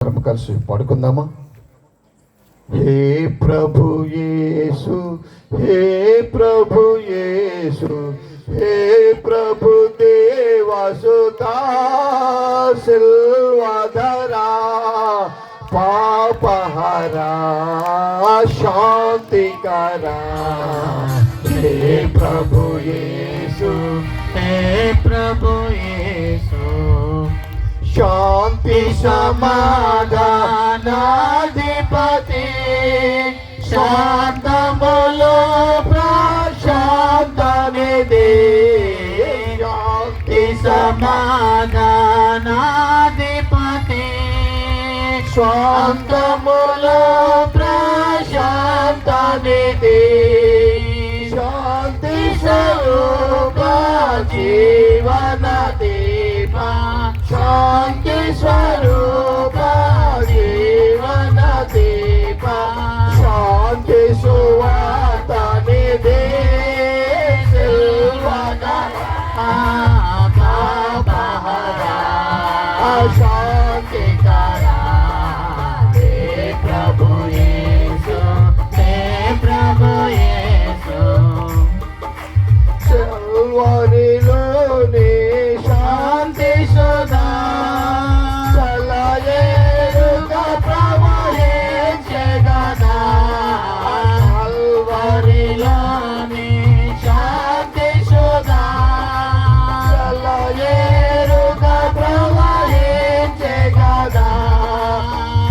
కలిసి పడుకుందామా? హే ప్రభు యేసు, హే ప్రభు యేసు, హే ప్రభు దేవసుతా సిల్వధరా పాపహరా శాంతికరా. హే ప్రభు యేసు, హే ప్రభు యేసు, శాంతి సమాధానాధిపతి, శాంతములో ప్రశాంతనిధి. శాంతి సమాధానాధిపతి, శాంతములో ప్రశాంతనిధి. శాంతి స్వరూప జీవన దీప, శాంతి స్వరూప జీవన దీప, శాంతి సువార్త నిధి సిల్వధరా పాపహరా శాంతికరా. హే ప్రభు యేసు, హే ప్రభు యేసు, సిల్వరిలోని శాంతి సుధా చలయేరుగా ప్రవహించెగదా. కల్వరిలోని శాంతి సుధా చలయేరుగా ప్రవహించెగదా.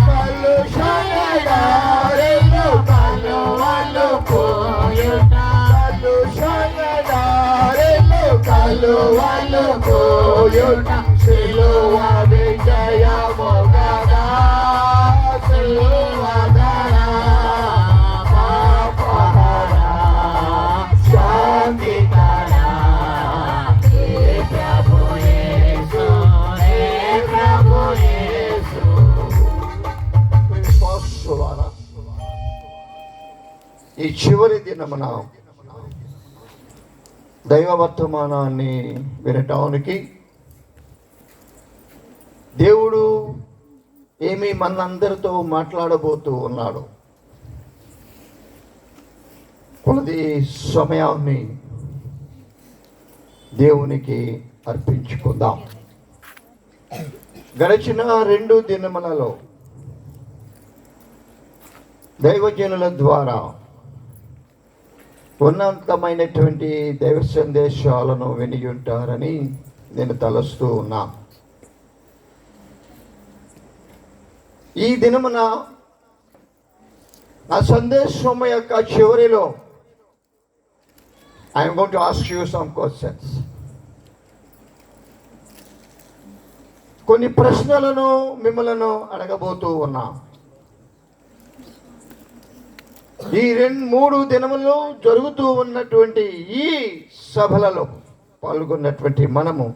కలుషయదారిలో కలువలు పోయుట, కలుషయదారిలో కలువలు పోయుట, సిలువ విజయము గదా. సిల్వధరా పాపహరా శాంతికరా. హే ప్రభు యేసు, హే ప్రభు యేసు. విశ్వాసులారా, ఈ చివరి దినమున దైవ వర్తమానాన్ని వినటానికి దేవుడు ఏమి మనందరితో మాట్లాడబోతూ ఉన్నాడు. కొలది సమయాన్ని దేవునికి అర్పించుకుందాం. గడిచిన 2 దినములలో దైవజనుల ద్వారా ఉన్నతమైనటువంటి దైవ సందేశాలను విని ఉంటారని నేను తలస్తూ ఉన్నా. ఈ దినమున నా సందేశం యొక్క చివరిలో I'm going to ask you some questions. కొన్ని ప్రశ్నలను మిమ్మలను అడగబోతూ ఉన్నా. ఈ 2-3 దినములు జరుగుతూ ఉన్నటువంటి ఈ సభలలో పాల్గొన్నటువంటి మనము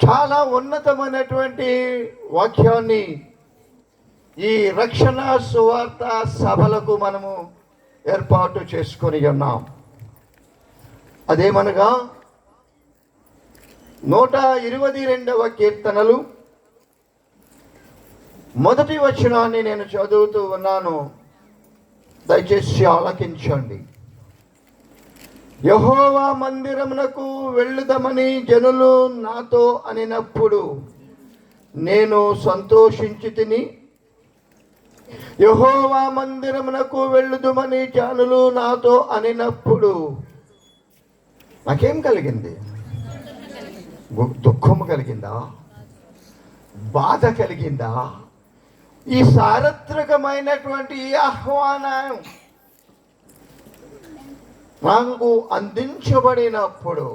చాలా ఉన్నతమైనటువంటి వాక్యాన్ని ఈ రక్షణ సువార్త సభలకు మనము ఏర్పాటు చేసుకొని ఉన్నాం. అదేమనగా 122వ కీర్తనలు మొదటి వచనాన్ని నేను చదువుతూ ఉన్నాను, దయచేసి ఆలకించండి. యెహోవా మందిరమునకు వెళ్ళుదమని జనులు నాతో అనినప్పుడు నేను సంతోషించి తిని. యెహోవా మందిరమునకు వెళ్ళుదమని జనులు నాతో అనినప్పుడు నాకేం కలిగింది? దుఃఖము కలిగిందా? బాధ కలిగిందా? ఈ చారిత్రకమైనటువంటి ఆహ్వానం నాకు అందించబడినప్పుడు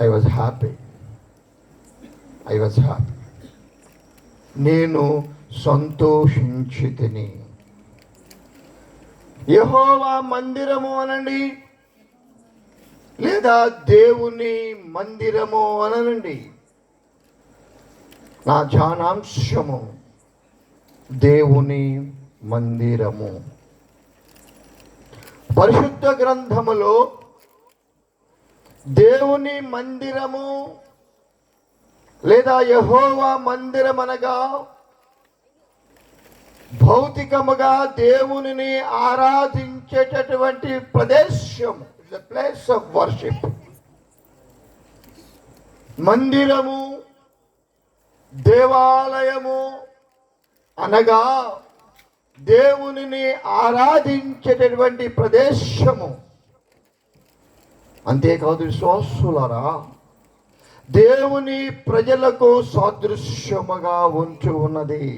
ఐ వాజ్ హ్యాపీ. నేను సంతోషించి తిని. యెహోవా మందిరము అనండి, లేదా దేవుని మందిరము అనండి, నా ధ్యానాంశము దేవుని మందిరము. పరిశుద్ధ గ్రంథములో దేవుని మందిరము లేదా యెహోవా మందిరం అనగా భౌతికముగా దేవునిని ఆరాధించేటటువంటి ప్రదేశం. It's a place of worship. మందిరము, దేవాలయము అనగా దేవునిని ఆరాధించేటటువంటి ప్రదేశము. అంతేకాదు విశ్వాసులారా, దేవుని ప్రజలకు సాదృశ్యముగా ఉంటూ ఉన్నది.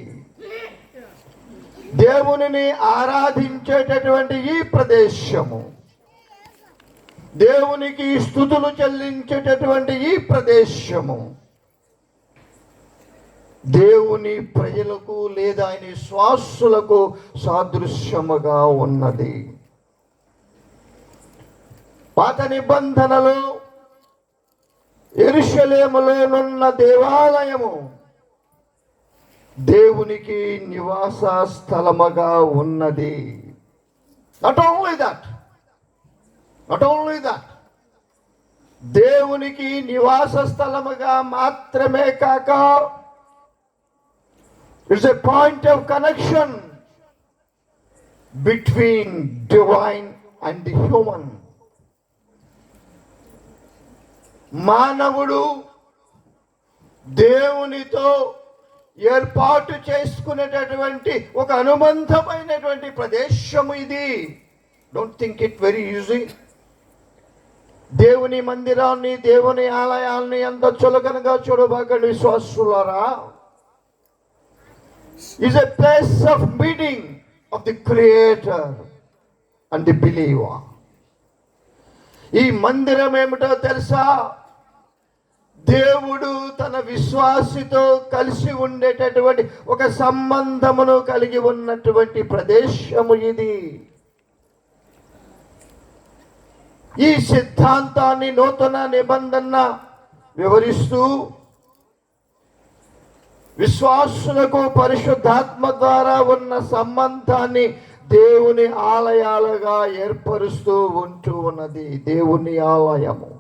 దేవునిని ఆరాధించేటటువంటి ఈ ప్రదేశము, దేవునికి స్తుతులు చెల్లించేటటువంటి ఈ ప్రదేశము దేవుని ప్రజలకు లేదా ఆయన విశ్వాసులకు సాదృశ్యముగా ఉన్నది. పాత నిబంధనలో యెరూషలేములోనున్న దేవాలయము దేవునికి నివాస స్థలముగా ఉన్నది. నాట్ ఓన్లీ దట్ దేవునికి నివాస స్థలముగా మాత్రమే కాక, it's a point of connection between divine and the human. మానవుడు దేవునితో ఏర్పాటు చేసుకునేటటువంటి ఒక అనుబంధమైనటువంటి ప్రదేశము ఇది. Don't think it very easy. దేవుని మందిరాన్ని, దేవుని ఆలయాల్ని ఎంత చులకనగా చూడబాకండి విశ్వాసులారా. is a place of meeting of the Creator and the believer. ఈ మందిరం ఏమిటో తెలుసా? దేవుడు తన విశ్వాసితో కలిసి ఉండేటటువంటి ఒక సంబంధమును కలిగి ఉన్నటువంటి ప్రదేశము ఇది. ఈ సిద్ధాంతాన్ని నూతన నిబంధన వివరిస్తూ విశ్వాసులకు పరిశుద్ధాత్మ ద్వారా ఉన్న సంబంధాన్ని దేవుని ఆలయాలుగా ఏర్పరుస్తూ ఉంటూ ఉన్నది. దేవుని ఆలయము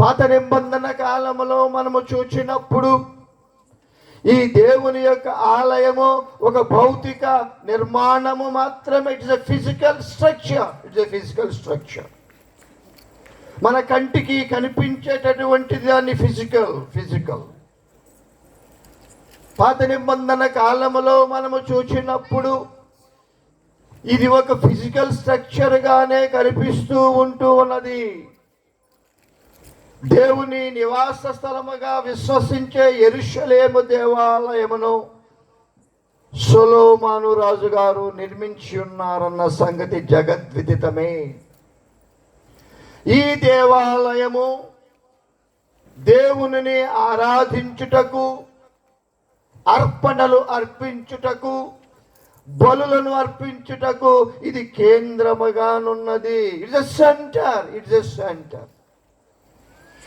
పాత నిబంధన కాలంలో మనము చూచినప్పుడు ఈ దేవుని యొక్క ఆలయము ఒక భౌతిక నిర్మాణము మాత్రమే. It's a physical structure. మన కంటికి కనిపించేటటువంటి దాన్ని ఫిజికల్. పాత నిబంధన కాలంలో మనము చూచినప్పుడు ఇది ఒక ఫిజికల్ స్ట్రక్చర్ గానే కనిపిస్తూ ఉంటూ ఉన్నది. దేవుని నివాస స్థలముగా విశ్వసించే యెరూషలేము దేవాలయమును సొలొమోను రాజు గారు నిర్మించి ఉన్నారన్న సంగతి జగద్విదితమే. ఈ దేవాలయము దేవునిని ఆరాధించుటకు, అర్పణలు అర్పించుటకు, బలులను అర్పించుటకు ఇది కేంద్రముగానున్నది. It's a centre.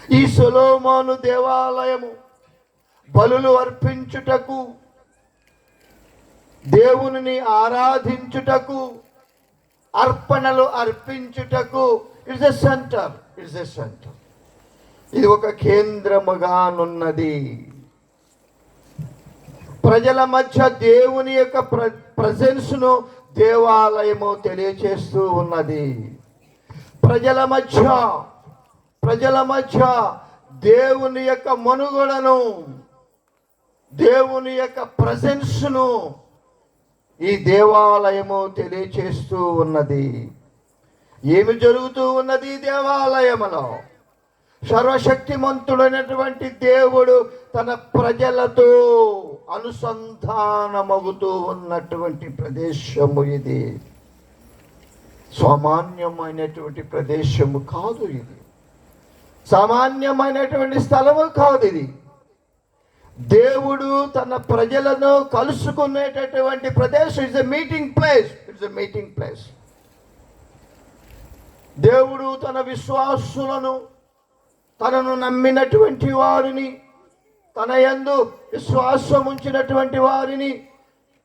ఈ సొలొమోను దేవాలయము బలులు అర్పించుటకు, దేవునిని ఆరాధించుటకు, అర్పణలు అర్పించుటకు ఇట్స్ ఎ సెంటర్. ఇది ఒక కేంద్రముగానున్నది. ప్రజల మధ్య దేవుని యొక్క ప్రజెన్స్ను దేవాలయము తెలియచేస్తూ ఉన్నది. ప్రజల మధ్య దేవుని యొక్క మనుగడను, దేవుని యొక్క ప్రజెన్స్ను ఈ దేవాలయము తెలియచేస్తూ ఉన్నది. ఏమి జరుగుతూ ఉన్నది దేవాలయములో? సర్వశక్తిమంతుడైనటువంటి దేవుడు తన ప్రజలతో అనుసంధానమగుతూ ఉన్నటువంటి ప్రదేశము ఇది. సామాన్యమైనటువంటి ప్రదేశము కాదు ఇది. సామాన్యమైనటువంటి స్థలము కాదు ఇది. దేవుడు తన ప్రజలను కలుసుకునేటటువంటి ప్రదేశం. It's a meeting place. దేవుడు తన విశ్వాసులను, తనను నమ్మినటువంటి వారిని, తన యందు విశ్వాసం ఉంచినటువంటి వారిని,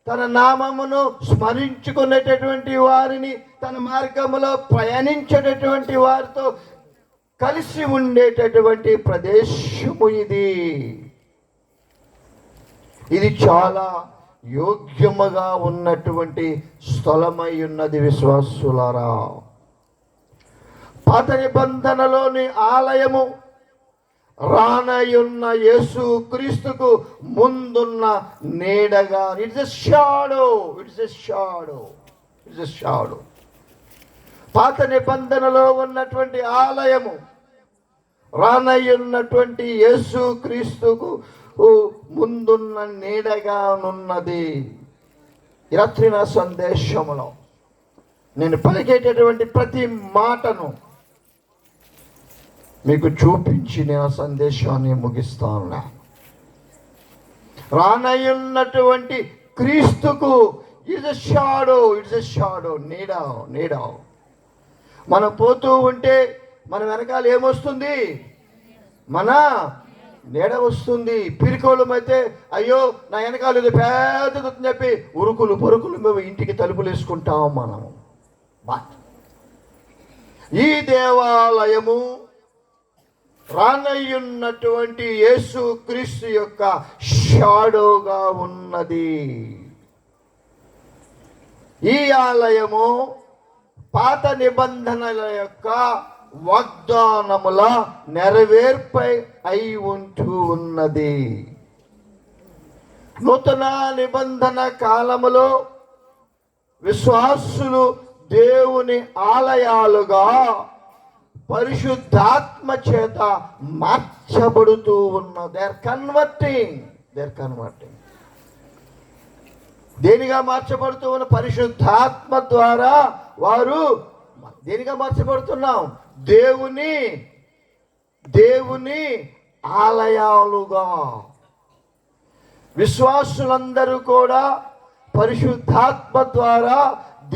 తన నామమును స్మరించుకునేటటువంటి వారిని, తన మార్గములో ప్రయాణించేటటువంటి వారితో కలిసి ఉండేటటువంటి ప్రదేశము ఇది చాలా యోగ్యముగా ఉన్నటువంటి స్థలమై ఉన్నది. విశ్వాసులారా, పాత నిబంధనలోని ఆలయము రానయున్న యేసు క్రీస్తుకు ముందున్న నీడగా, ఇట్స్ ఎ షాడో. పాత నిబంధనలో ఉన్నటువంటి ఆలయము రానయ్యున్నటువంటి యేసు క్రీస్తుకు ముందున్న నీడగానున్నది. రాత్రి నా సందేశములో నేను పలికేటటువంటి ప్రతి మాటను మీకు చూపించి నేను సందేశాన్ని ముగిస్తాను. రానయ్యున్నటువంటి క్రీస్తుకు ఇట్స్ ఎ షాడో, నీడ. మనం పోతూ ఉంటే మన వెనకాల ఏమొస్తుంది? మన నీడ వస్తుంది. పిరికోళ్ళమైతే అయ్యో నా వెనకాల ఇది పెద్దదని చెప్పి ఉరుకులు పరుకులు మేము ఇంటికి తలుపులు వేసుకుంటాం మనము. ఈ దేవాలయము రానయ్యున్నటువంటి యేసు క్రీస్తు యొక్క షాడోగా ఉన్నది. ఈ ఆలయము పాత నిబంధనల యొక్క వాగ్దానముల నెరవేర్పై అయి ఉంటూ ఉన్నది. నూతన నిబంధన కాలములో విశ్వాసులు దేవుని ఆలయాలుగా పరిశుద్ధాత్మ చేత మార్చబడుతూ ఉన్నారు. They are converting. దేనిగా మార్చబడుతూ ఉన్న? పరిశుద్ధాత్మ ద్వారా వారు దేనిగా మార్చబడుతున్నాం? దేవుని ఆలయాలుగా. విశ్వాసులందరూ కూడా పరిశుద్ధాత్మ ద్వారా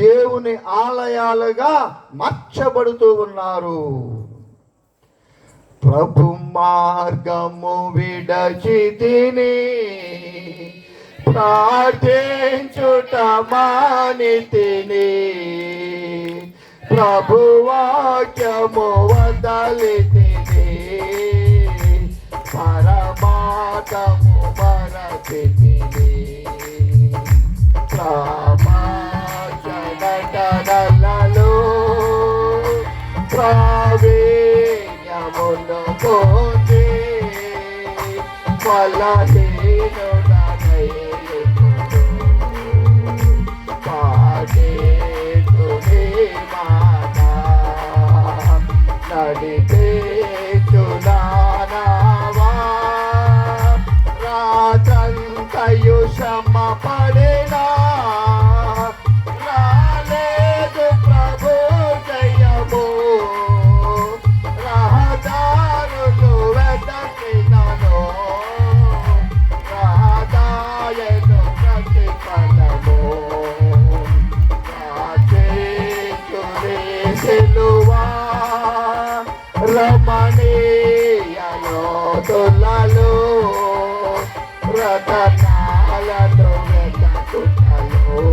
దేవుని ఆలయాలుగా మార్చబడుతూ ఉన్నారు. ప్రభు మార్గము విడచితిని, ప్రార్థించుట మానితిని, ప్రభు వాక్యము వదలితిని, పరమాత్మము మరచితిని, ప్రమాచనటనలలో ప్రావీణ్యమును పొంది వలహీనుడనై నడిపేచునావా రాత్రంతయు శ్రమ పడినా రాలేదు ప్రభు జయము, రహదారులు వెతకినను రాదాయను ప్రతిఫలము, సిలువా రమణీయలో తొలలో రతనాలను వెతకుటలో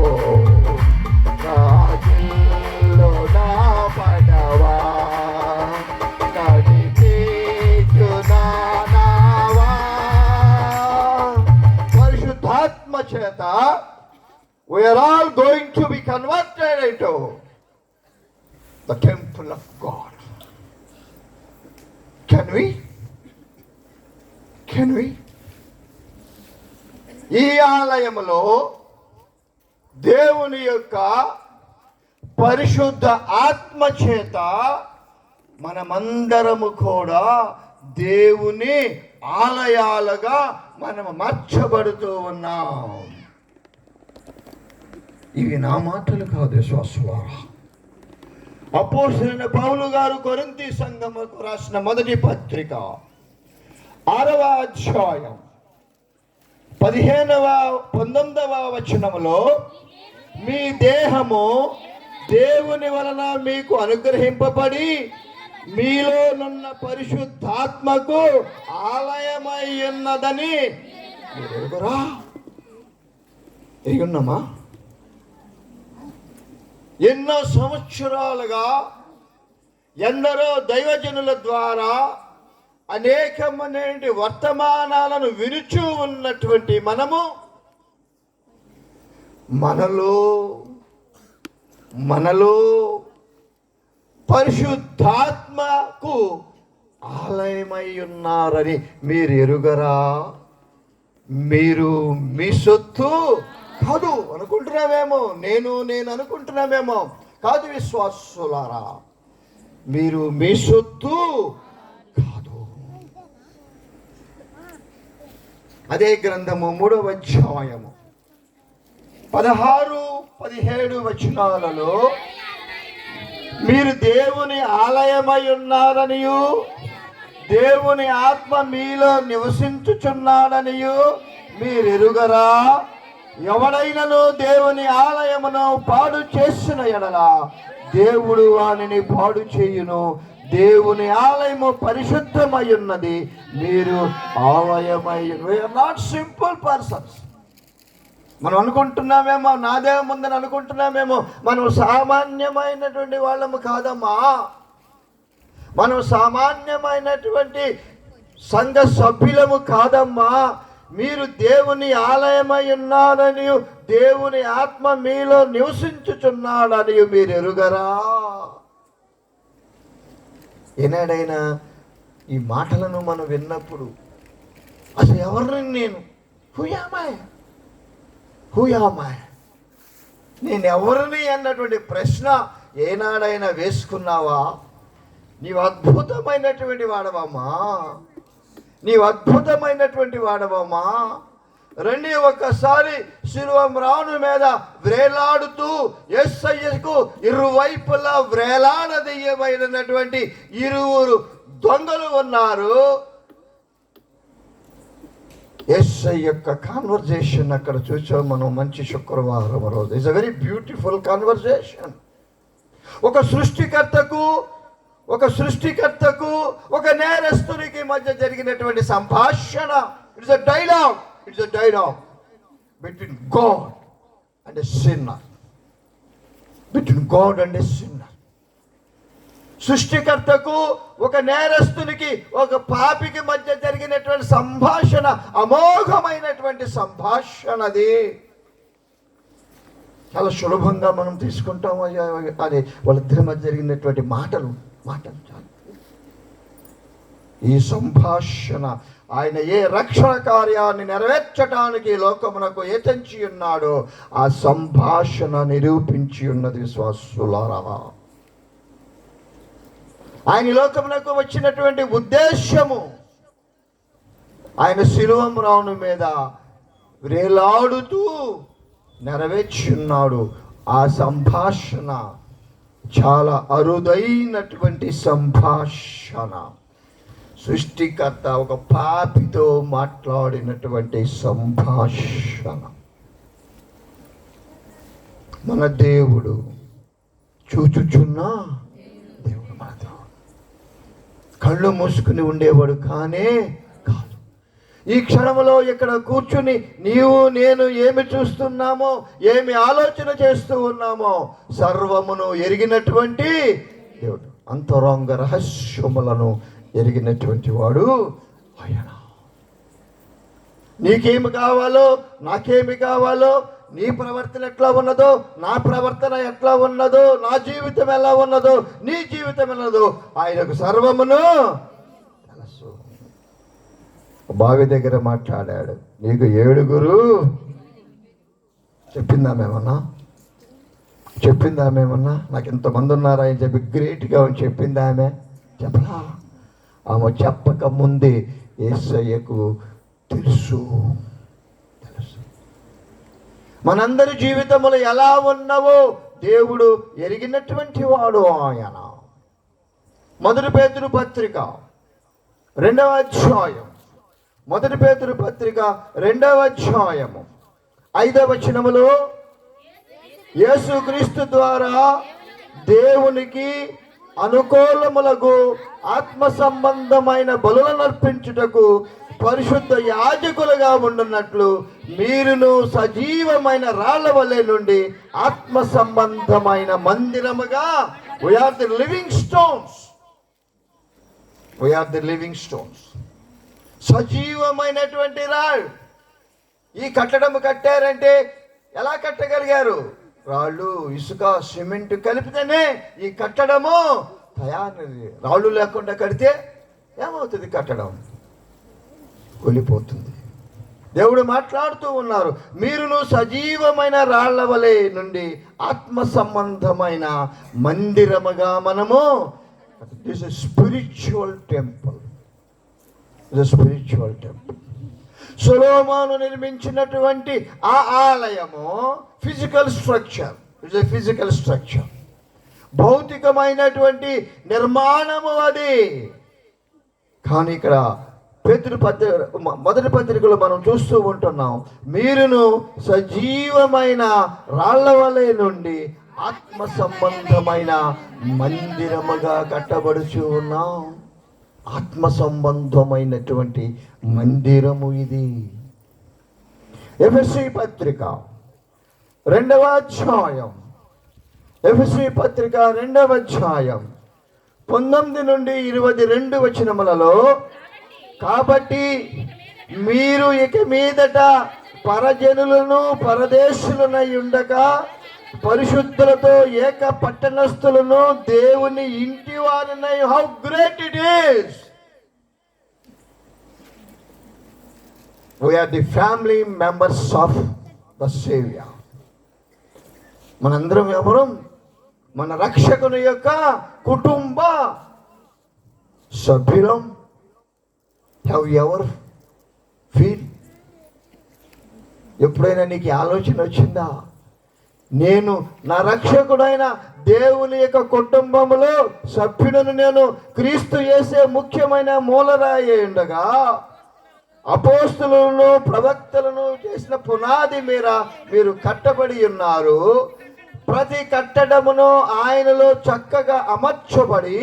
రాజుల్లో నా పడవా నడిపించునావా. పరిశుద్ధాత్మ చేత we are all going to be converted into the temple of God. Can we? ఈ ఆలయములో దేవుని యొక్క పరిశుద్ధ ఆత్మ చేత మనమందరము కూడా దేవుని ఆలయాలుగా మనము మార్చబడుతూ ఉన్నాం. ఇవి నా మాటలు కాదు విశ్వాసులారా. అపోస్తలుడైన పౌలు గారు కొరింథీ సంఘముకు రాసిన మొదటి పత్రిక 6వ అధ్యాయం 19వ వచనములో మీ దేహము దేవుని వలన మీకు అనుగ్రహింపబడి మీలోనున్న పరిశుద్ధాత్మకు ఆలయమై ఉన్నదని ఎరుగురా. ఎరుగున్నామా? ఎన్నో సంవత్సరాలుగా ఎందరో దైవజనుల ద్వారా అనేకమైన వర్తమానాలను వినుచూ ఉన్నటువంటి మనలో పరిశుద్ధాత్మకు ఆలయమై ఉన్నారని మీరు ఎరుగరా? మీరు మీ సొత్తు కాదు అనుకుంటున్నామేమో, నేను అనుకుంటున్నామేమో. కాదు విశ్వాసులారా, మీరు మీ సొత్తు కాదు. అదే గ్రంథము 3వ అధ్యాయము 16-17 వచనాలలో మీరు దేవుని ఆలయమై ఉన్నారనియు దేవుని ఆత్మ మీలో నివసించుచున్నాడనియు మీరు ఎరుగరా? ఎవడైనను దేవుని ఆలయమును పాడు చేసిన ఎడల దేవుడు వానిని పాడు చేయును. దేవుని ఆలయము పరిశుద్ధమై ఉన్నది, మీరు ఆలయమై. We are not simple persons. మనం అనుకుంటున్నామేమో నాదే ముందని అనుకుంటున్నామేమో, మనం సామాన్యమైనటువంటి వాళ్ళము కాదమ్మా. మనం సామాన్యమైనటువంటి సంఘ సభ్యులము కాదమ్మా. మీరు దేవుని ఆలయమై ఉన్నారని, దేవుని ఆత్మ మీలో నివసించుచున్నాడని మీరు ఎరుగరా? ఏనాడైనా ఈ మాటలను మనం విన్నప్పుడు అసలు ఎవరిని నేను హూయామాయ్ నేను ఎవరిని అన్నటువంటి ప్రశ్న ఏనాడైనా వేసుకున్నావా? నీవు అద్భుతమైనటువంటి వాడవమ్మా, నీవు అద్భుతమైనటువంటి వాడవమ్మా. రండి, ఒక్కసారి శిలువ మ్రాను మీద వ్రేలాడుతూ యేసయ్యకు ఇరువైపులా వ్రేలాడదీయబడినటువంటి 2 దొంగలు ఉన్నారు. యేసయ్య యొక్క కాన్వర్జేషన్ అక్కడ చూసాం మనం. మంచి శుక్రవారం రోజు. It's a very beautiful conversation. ఒక సృష్టికర్తకు ఒక నేరస్తునికి మధ్య జరిగినటువంటి సంభాషణ. It's a dialogue between God and a sinner. సృష్టికర్తకు ఒక నేరస్తునికి ఒక పాపికి మధ్య జరిగినటువంటి సంభాషణ అమోఘమైనటువంటి సంభాషణది. చాలా సులభంగా మనం తీసుకుంటాం అది. వాళ్ళిద్దరి మధ్య జరిగినటువంటి మాటలు చాలు. ఈ సంభాషణ ఆయన ఏ రక్షణ కార్యాన్ని నెరవేర్చడానికి లోకమునకు ఏతంచి ఉన్నాడో ఆ సంభాషణ నిరూపించి ఉన్నది విశ్వాసులారా. ఆయన లోకమునకు వచ్చినటువంటి ఉద్దేశము, ఆయన శిలువ మ్రాను మీద వ్రేలాడుతూ నెరవేర్చి ఉన్నాడు. ఆ సంభాషణ చాలా అరుదైనటువంటి సంభాషణ. సృష్టికర్త ఒక పాపితో మాట్లాడినటువంటి సంభాషణ. మన దేవుడు చూచుచున్నా దేవుడు, మన దేవుడు కళ్ళు మూసుకుని ఉండేవాడు కానే కాదు. ఈ క్షణంలో ఇక్కడ కూర్చుని నీవు నేను ఏమి చూస్తున్నామో, ఏమి ఆలోచన చేస్తూ ఉన్నామో సర్వమును ఎరిగినటువంటి దేవుడు. అంతరంగ రహస్యములను ఎరిగినటువంటి వాడు ఆయన. నీకేమి కావాలో, నాకేమి కావాలో, నీ ప్రవర్తన ఎట్లా ఉన్నదో, నా ప్రవర్తన ఎట్లా ఉన్నదో, నా జీవితం ఎలా ఉన్నదో, నీ జీవితం ఉన్నదో ఆయనకు సర్వమును తెలుసు. బావి దగ్గర మాట్లాడాడు. నీకు 7 చెప్పిందామేమన్నా నాకు ఇంతమంది ఉన్నారా అని చెప్పి గ్రేట్గా చెప్పిందామె చెప్పలా. ఆమె చెప్పక ముందే యేసయ్యకు తెలుసు. మనందరి జీవితములు ఎలా ఉన్నవో దేవుడు ఎరిగినటువంటి వాడు ఆయన. 1 పేతురు పత్రిక 2వ అధ్యాయం, 1 పేతురు పత్రిక 2వ అధ్యాయము 5వ వచనములో యేసుక్రీస్తు ద్వారా దేవునికి అనుకూలములకు ఆత్మ సంబంధమైన బలులను అర్పించుటకు పరిశుద్ధ యాజకులుగా ఉండున్నట్లు మీరును సజీవమైన రాళ్ల వలె నుండి ఆత్మ సంబంధమైన మందిరముగా, we are the living stones. We are the living stones. సజీవమైనటువంటి రాళ్ళు. ఈ కట్టడం కట్టారంటే ఎలా కట్టగలిగారు? రాళ్ళు, ఇసుక, సిమెంట్ కలిపితేనే ఈ కట్టడము తయారు. రాళ్ళు లేకుండా కడితే ఏమవుతుంది? కట్టడం కూలిపోతుంది. దేవుడు మాట్లాడుతూ ఉన్నారు, మీరును సజీవమైన రాళ్ల వలె నుండి ఆత్మ సంబంధమైన మందిరముగా మనము. This is spiritual temple. Spiritual temple. సొలొమోను నిర్మించినటువంటి ఆ ఆలయము physical structure. It's a physical structure. భౌతికమైనటువంటి నిర్మాణము అది. కానీ ఇక్కడ మొదటి పత్రికలో మనం చూస్తూ ఉంటున్నాం, మీరును సజీవమైన రాళ్ల వలె నుండి ఆత్మ సంబంధమైన మందిరముగా కట్టబడుచు ఉన్నాం. ఆత్మ సంబంధమైనటువంటి మందిరము ఇది. ఎఫెసీ పత్రిక 2వ అధ్యాయం. ఎఫెసీ పత్రిక 2వ అధ్యాయం 19 నుండి 22 వచనములలో, కాబట్టి మీరు ఇక మీదట పరజనులను పరదేశులనై ఉండక పరిశుద్ధులతో ఏక పట్టణస్థులను దేవుని ఇంటి వారినై. How great it is! We are the family members of the saviour. మనందరం ఎవరు? మన రక్షకుని యొక్క కుటుంబ సభ్యులం. Have you ever feel? ఎప్పుడైనా నీకు ఆలోచన వచ్చిందా, నేను నా రక్షకుడైన దేవుని యొక్క కుటుంబములో సభ్యులను, నేను క్రీస్తు యేసే ముఖ్యమైన మూలరాయి ఉండగా అపోస్తులను ప్రవక్తలను చేసిన పునాది మీద మీరు కట్టబడి ఉన్నారు. ప్రతి కట్టడమును ఆయనలో చక్కగా అమర్చబడి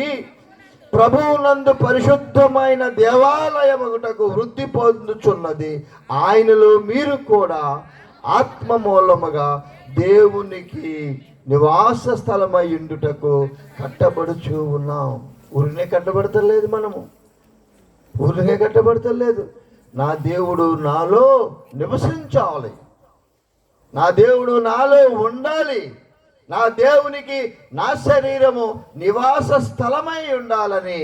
ప్రభువునందు పరిశుద్ధమైన దేవాలయముటకు వృద్ధి పొందుచున్నది. ఆయనలో మీరు కూడా ఆత్మ మూలముగా దేవునికి నివాస స్థలమై ఉండుటకు కట్టబడుచు ఉన్నాం. ఊరినే కట్టబడతలేదు, మనము ఊరినే కట్టబడతలేదు. నా దేవుడు నాలో నివసించాలి, నా దేవుడు నాలో ఉండాలి, నా దేవునికి నా శరీరము నివాస స్థలమై ఉండాలని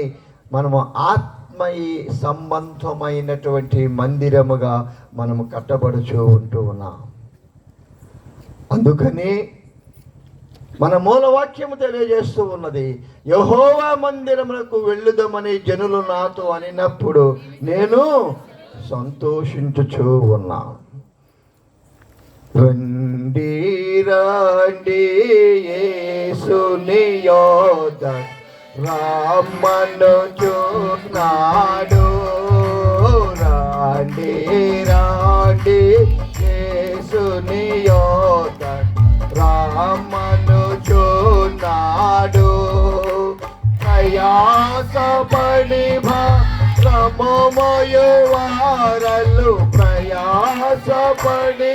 మనము ఆత్మీ సంబంధమైనటువంటి మందిరముగా మనము కట్టబడుచు ఉంటూ ఉన్నాం. అందుకని మన మూలవాక్యము తెలియజేస్తూ ఉన్నది, యెహోవా మందిరమునకు వెళ్ళుదామని జనులు నాతో అనినప్పుడు నేను సంతోషించుచూ ఉన్నాను. రండి రండి యేసుని యొద్ద రమ్మనుచున్నాడు. రండి రండి యేసుని యొద్ద రమ్మనుచున్నాడు. ప్రయాసపడి శ్రమమోయువారలు, ప్రయాసపడి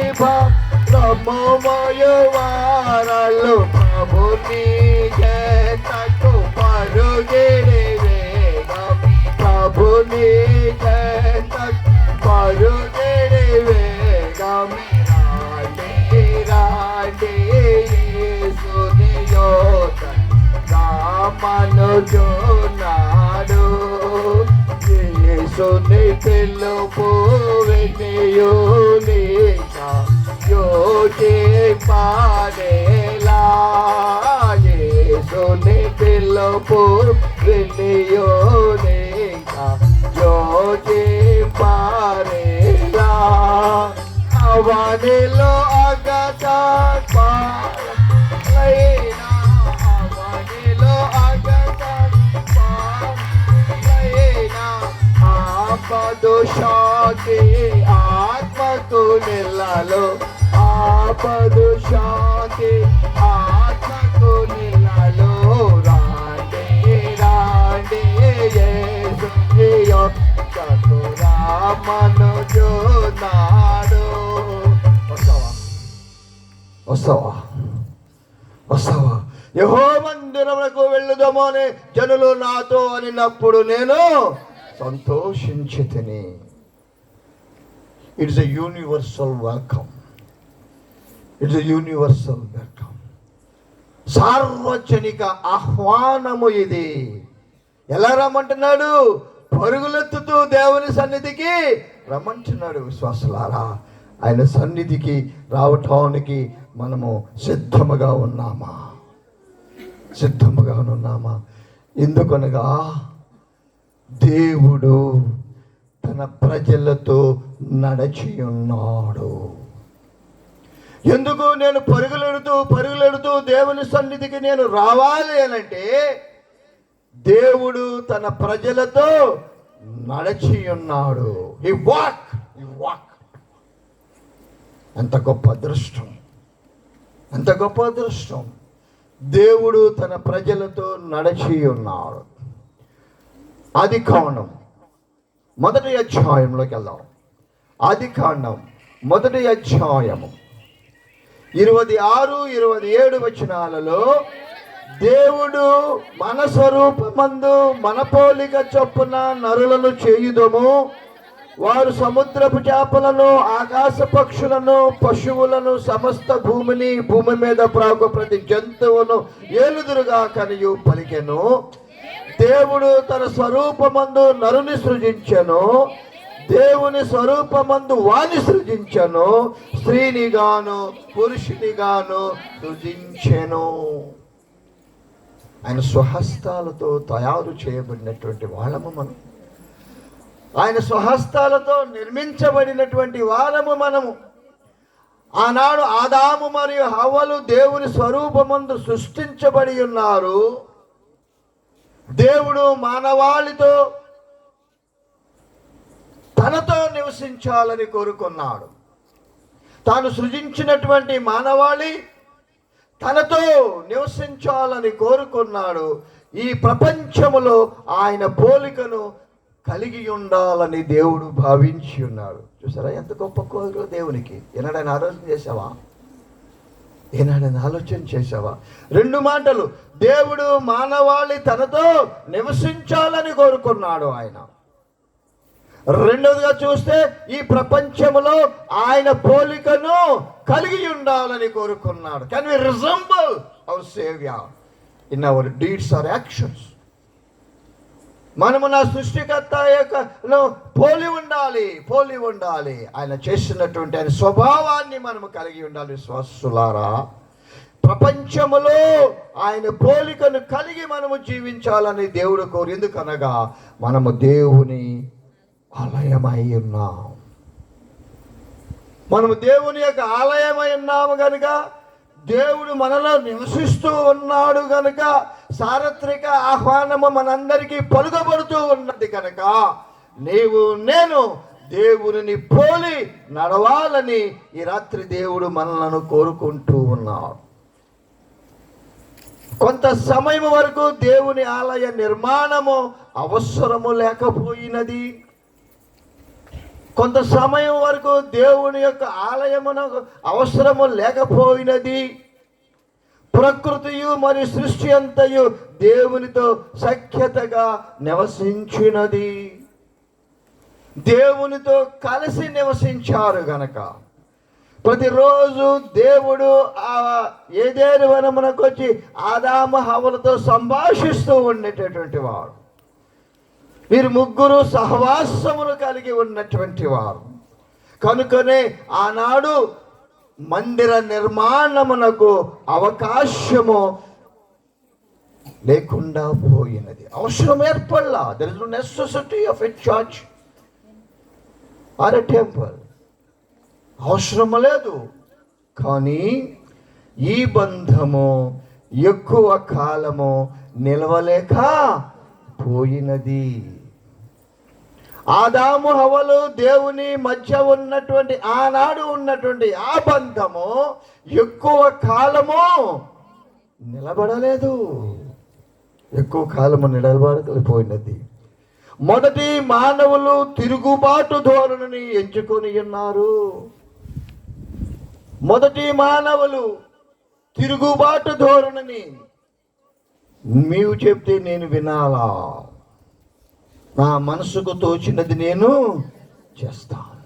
శ్రమమోయువారలు ప్రభుని చేతకు పరుగిడి వేగం. ప్రభుని చేతకు పరుగిడి వేగం. రాండి రాండి యేసుని యొద్ద రమ్మనుచున్నాడు. యేసుని పిలుపు వినియునిక యోచింపనేలా. యేసుని పిలుపు వినియునిక యోచింపనేలా. అవనిలో అగతపైనా, అవనిలో అగతపైనా ఆపదు శాంతి ఆత్మకు నిల్లలో. ఆపదు శాంతి ఆత్మకు నిల్లలో. రాండి రాండి యేసుని యొద్దకు రమ్మనుచున్నాడు. వస్తావా? వస్తావా? వస్తావా? యెహోవా మందిరమునకు వెళ్ళుదము అని జనులు నాతో అనినప్పుడు నేను సంతోషించితిని. It's a universal welcome. It's a universal welcome. సార్వజనిక ఆహ్వానము ఇది. ఎలా రమ్మంటున్నాడు? పరుగులెత్తుతూ దేవుని సన్నిధికి రమ్మంటున్నాడు. విశ్వాసులారా, ఆయన సన్నిధికి రావటానికి మనము సిద్ధముగా ఉన్నామా? సిద్ధముగా ఉన్నామా? ఎందుకనగా దేవుడు తన ప్రజలతో నడిచి ఉన్నాడు. ఎందుకు నేను పరుగులెడుతూ దేవుని సన్నిధికి నేను రావాలి అనంటే, దేవుడు తన ప్రజలతో నడిచి ఉన్నాడు. ఈ వాక్ ఎంత గొప్ప అదృష్టం, ఎంత గొప్ప అదృష్టం. దేవుడు తన ప్రజలతో నడిచి ఉన్నాడు. ఆదికాండం 1వ అధ్యాయంలోకి వెళ్దాం. ఆదికాండం 1వ అధ్యాయము 26, 27 వచనాలలో, దేవుడు మన స్వరూపమందు మన పోలిక చొప్పున నరులను చేయుదము, వారు సముద్రపు చేపలను, ఆకాశ పక్షులను, పశువులను, సమస్త భూమిని, భూమి మీద ప్రాకు ప్రతి జంతువును ఏలుదురుగా కనియు పలికెను. దేవుడు తన స్వరూపమందు నరుని సృజించెను, దేవుని స్వరూపమందు వాని సృజించెను, స్త్రీనిగాను పురుషునిగాను సృజించెను. ఆయన స్వహస్తాలతో తయారు చేయబడినటువంటి వాళ్ళము మనం. ఆయన స్వహస్తాలతో నిర్మించబడినటువంటి వాళ్ళము మనము. ఆనాడు ఆదాము మరియు హవ్వలు దేవుని స్వరూపమందు సృష్టించబడి ఉన్నారు. దేవుడు మానవాళితో తనతో నివసించాలని కోరుకున్నాడు. తాను సృజించినటువంటి మానవాళి తనతో నివసించాలని కోరుకున్నాడు. ఈ ప్రపంచములో ఆయన పోలికను కలిగి ఉండాలని దేవుడు భావించి ఉన్నాడు. చూసారా ఎంత గొప్ప కోరిక దేవునికి. ఏనాడైనా ఆలోచన చేసావా? 2 మాటలు. దేవుడు మానవాళి తనతో నివసించాలని కోరుకున్నాడు ఆయన. రెండవదిగా చూస్తే ఈ ప్రపంచంలో ఆయన పోలికను కలిగి ఉండాలని కోరుకున్నాడు. Can we resemble our saviour in our deeds or actions? మనము నా సృష్టికర్త యొక్క పోలి ఉండాలి. ఆయన చేసినటువంటి ఆయన స్వభావాన్ని మనము కలిగి ఉండాలి. విశ్వాసులారా, ప్రపంచములో ఆయన పోలికను కలిగి మనము జీవించాలని దేవుడు కోరి. ఎందుకనగా మనము దేవుని ఆలయమై ఉన్నాం. మనము దేవుని యొక్క ఆలయమై ఉన్నాము కనుక, దేవుడు మనలో నివసిస్తూ ఉన్నాడు కనుక, సార్వత్రిక ఆహ్వానము మనందరికీ పలుకబడుతూ ఉన్నది కనుక, నీవు నేను దేవుని పోలి నడవాలని ఈ రాత్రి దేవుడు మనలను కోరుకుంటూ ఉన్నాడు. కొంత సమయం వరకు దేవుని ఆలయ నిర్మాణము అవసరము లేకపోయినది. కొంత సమయం వరకు దేవుని యొక్క ఆలయమునకు అవసరము లేకపోయినది. ప్రకృతియు మరియు సృష్టి అంతయు దేవునితో సఖ్యతగా నివసించినది. దేవునితో కలిసి నివసించారు గనక ప్రతిరోజు దేవుడు ఆ ఏదేను వనమునకు వచ్చి ఆదాము హవ్వలతో సంభాషిస్తూ ఉండేటటువంటి వాడు. వీరు ముగ్గురు సహవాసమును కలిగి ఉన్నటువంటి వారు కనుకనే ఆనాడు మందిర నిర్మాణమునకు అవకాశము లేకుండా పోయినది. అవసరం ఏర్పడలా. There is no necessity of a church or a temple. అవసరం లేదు. కానీ ఈ బంధము ఎక్కువ కాలము నిలవలేక పోయినది. ఆదాము హవ్వలు దేవుని మధ్య ఉన్నటువంటి ఆనాడు ఉన్నటువంటి ఆ బంధము ఎక్కువ కాలము నిలబడలేదు. ఎక్కువ కాలము నిలబడకపోయినది. మొదటి మానవులు తిరుగుబాటు ధోరణిని ఎంచుకొని ఉన్నారు. మొదటి మానవులు తిరుగుబాటు ధోరణిని, నీవు చెప్తే నేను వినాలా? నా మనసుకు తోచినది నేను చేస్తాను.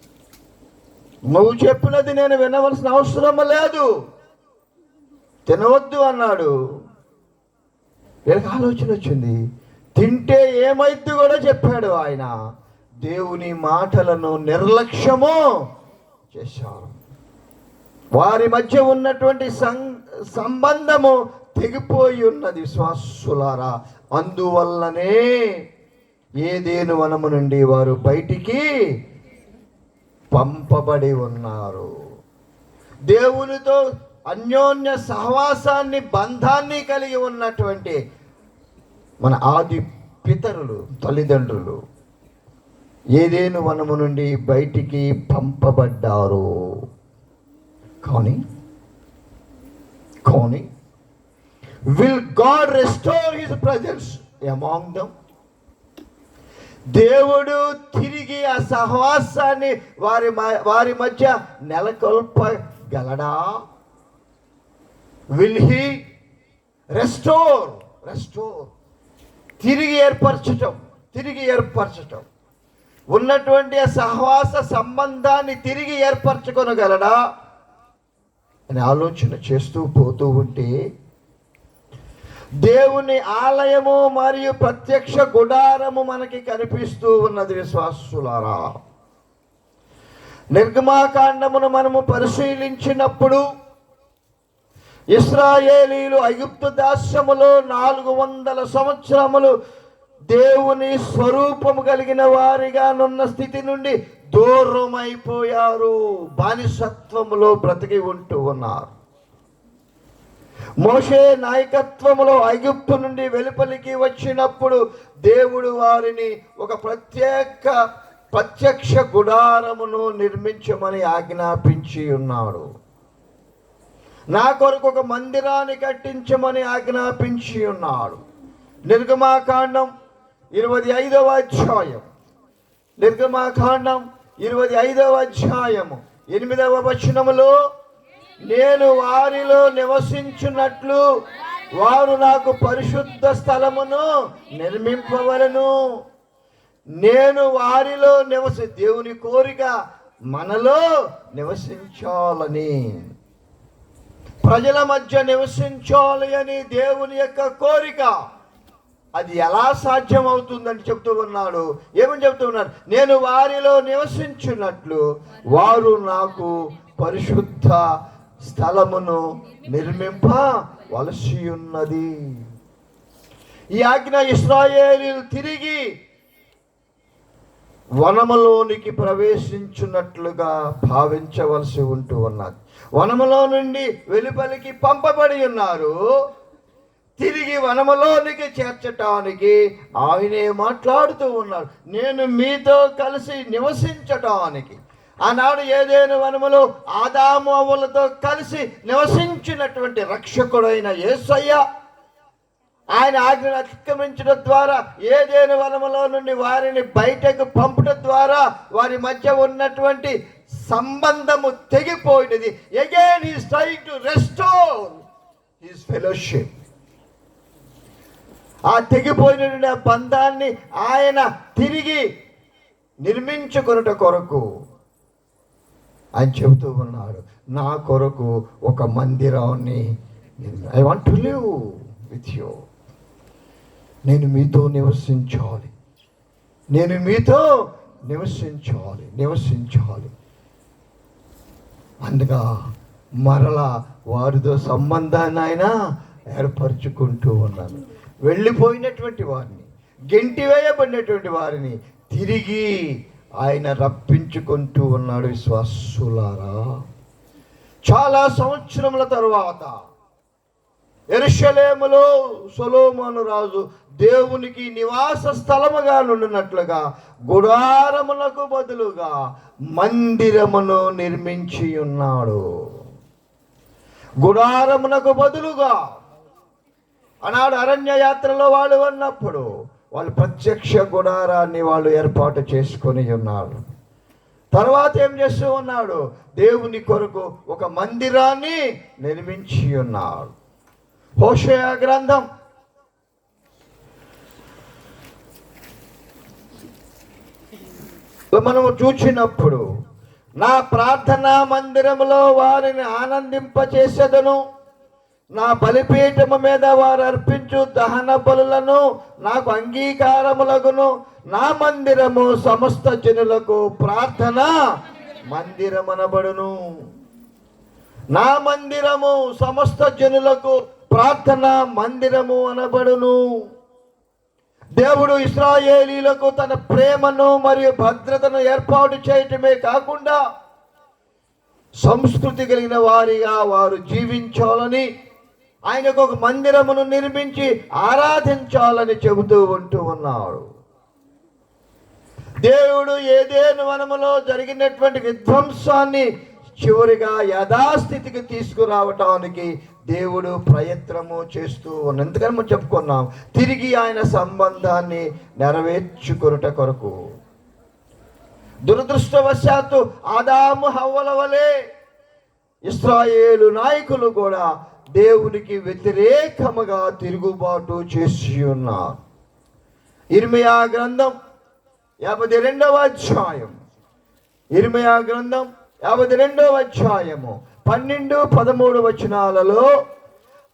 నువ్వు చెప్పినది నేను వినవలసిన అవసరం లేదు. తినవద్దు అన్నాడు. వీళ్ళకి ఆలోచన వచ్చింది. తింటే ఏమైద్ది కూడా చెప్పాడు ఆయన. దేవుని మాటలను నిర్లక్ష్యము చేశారు. వారి మధ్య ఉన్నటువంటి సంబంధము తెగిపోయి ఉన్నది విశ్వాసులారా. అందువల్లనే ఏదెను వనము నుండి వారు బయటికి పంపబడి ఉన్నారు. దేవునితో అన్యోన్య సహవాసాన్ని, బంధాన్ని కలిగి ఉన్నటువంటి మన ఆది పితరులు, తల్లిదండ్రులు ఏదెను వనము నుండి బయటికి పంపబడ్డారు. కానీ will God restore his presence among them? దేవుడు తిరిగి ఆ సహవాసాన్ని వారి మధ్య నెలకొల్పగలడా? విల్ హీ రెస్టోర్ తిరిగి ఏర్పరచటం ఉన్నటువంటి ఆ సహవాస సంబంధాన్ని తిరిగి ఏర్పరచుకొనగలడా అని ఆలోచన చేస్తూ పోతూ ఉంటే దేవుని ఆలయము మరియు ప్రత్యక్ష గుడారము మనకి కనిపిస్తూ ఉన్నది విశ్వాసులారా. నిర్గమాకాండమును మనము పరిశీలించినప్పుడు ఇశ్రాయేలీలు ఐగుప్తు దాస్యములో 400 సంవత్సరములు దేవుని స్వరూపము కలిగిన వారిగా నున్న స్థితి నుండి దూరమైపోయారు. బానిసత్వములో బ్రతికి ఉంటూ ఉన్నారు. మోషే నాయకత్వములో ఐగుప్తు నుండి వెలుపలికి వచ్చినప్పుడు దేవుడు వారిని ఒక ప్రత్యక్ష గుడారమును నిర్మించమని ఆజ్ఞాపించి ఉన్నాడు. నా కొరకు ఒక మందిరాన్ని కట్టించమని ఆజ్ఞాపించి ఉన్నాడు. నిర్గమాకాండం 25వ అధ్యాయం 8వ వచనములో నేను వారిలో నివసించున్నట్లు వారు నాకు పరిశుద్ధ స్థలమును నిర్మింపవలను. నేను వారిలో దేవుని కోరిక మనలో నివసించాలని, ప్రజల మధ్య నివసించాలి అని దేవుని యొక్క కోరిక. అది ఎలా సాధ్యం అవుతుందని చెప్తూ ఉన్నాడు. ఏమని చెప్తూ ఉన్నాడు? నేను వారిలో నివసించున్నట్లు వారు నాకు పరిశుద్ధ స్థలమును నిర్మింపవలసి ఉన్నది. ఈ ఆజ్ఞ ఇశ్రాయేలీయులు తిరిగి వనములోనికి ప్రవేశించున్నట్లుగా భావించవలసి ఉంటూ ఉన్నది. వనములో నుండి వెలుపలికి పంపబడి ఉన్నారు. తిరిగి వనములోనికి చేర్చటానికి ఆయనే మాట్లాడుతూ ఉన్నాడు. నేను మీతో కలిసి నివసించటానికి. ఆనాడు ఏదైనా వనములో ఆదాము అవ్వలతో కలిసి నివసించినటువంటి రక్షకుడైన యేసయ్య ఆయన ఆజ్ఞను అతిక్రమించడం ద్వారా ఏదైనా వనములో నుండి వారిని బయటకు పంపడం ద్వారా వారి మధ్య ఉన్నటువంటి సంబంధము తెగిపోయినది. Again he is trying to restore his fellowship. ఆ తెగిపోయిన బంధాన్ని ఆయన తిరిగి నిర్మించుకొనుట కొరకు ఆయన చెబుతూ ఉన్నాడు, నా కొరకు ఒక మందిరాన్ని I want to live with you. నేను మీతో నివసించాలి, నివసించాలి. అందుగా మరలా వారితో సంబంధాన్ని ఆయన ఏర్పరచుకుంటూ ఉన్నాను. వెళ్ళిపోయినటువంటి వారిని, గెంటివేయబడినటువంటి వారిని తిరిగి ఆయన రప్పించుకుంటూ ఉన్నాడు. విశ్వాసులారా, చాలా సంవత్సరముల తరువాత యెరూషలేములో సొలొమోను రాజు దేవునికి నివాస స్థలముగా నుండినట్లుగా గుడారములకు బదులుగా మందిరమును నిర్మించి ఉన్నాడు. గుడారమునకు బదులుగా ఆనాడు అరణ్య యాత్రలో వాళ్ళు ఉన్నప్పుడు వాళ్ళు ప్రత్యక్ష గుడారాన్ని వాళ్ళు ఏర్పాటు చేసుకొని ఉన్నారు. తర్వాత ఏం చేస్తూ ఉన్నాడు? దేవుని కొరకు ఒక మందిరాన్ని నిర్మించి ఉన్నాడు. హోషేయ గ్రంథం మనము చూచినప్పుడు, నా ప్రార్థనా మందిరములో వారిని ఆనందింపచేసేదను, నా బలిపీఠము మీద వారు అర్పించు దహన బలులను నాకు అంగీకారములగును, నా మందిరము సమస్త జనులకు ప్రార్థన మందిరమనబడును. నా మందిరము సమస్త జనులకు ప్రార్థన మందిరము అనబడును. దేవుడు ఇశ్రాయేలీలకు తన ప్రేమను మరియు భద్రతను ఏర్పాటు చేయటమే కాకుండా సంస్కృతి కలిగిన వారిగా వారు జీవించాలని, ఆయనకు ఒక మందిరమును నిర్మించి ఆరాధించాలని చెబుతూ ఉంటూ ఉన్నాడు. దేవుడు ఏదెను వనములో జరిగినటువంటి విధ్వంసాన్ని చివరిగా యథాస్థితికి తీసుకురావటానికి దేవుడు ప్రయత్నము చేస్తూ ఉన్నాడు. ఎందుకని మనం చెప్పుకున్నాం, తిరిగి ఆయన సంబంధాన్ని నెరవేర్చుకొనుట కొరకు. దురదృష్టవశాత్తు ఆదాము హవ్వల వలె ఇశ్రాయేలు నాయకులు కూడా దేవునికి వ్యతిరేకముగా తిరుగుబాటు చేసి ఉన్నారు. ఇర్మియా గ్రంథం 52వ అధ్యాయం, ఇర్మియా గ్రంథం 52వ అధ్యాయము 12-13 వచనాలలో,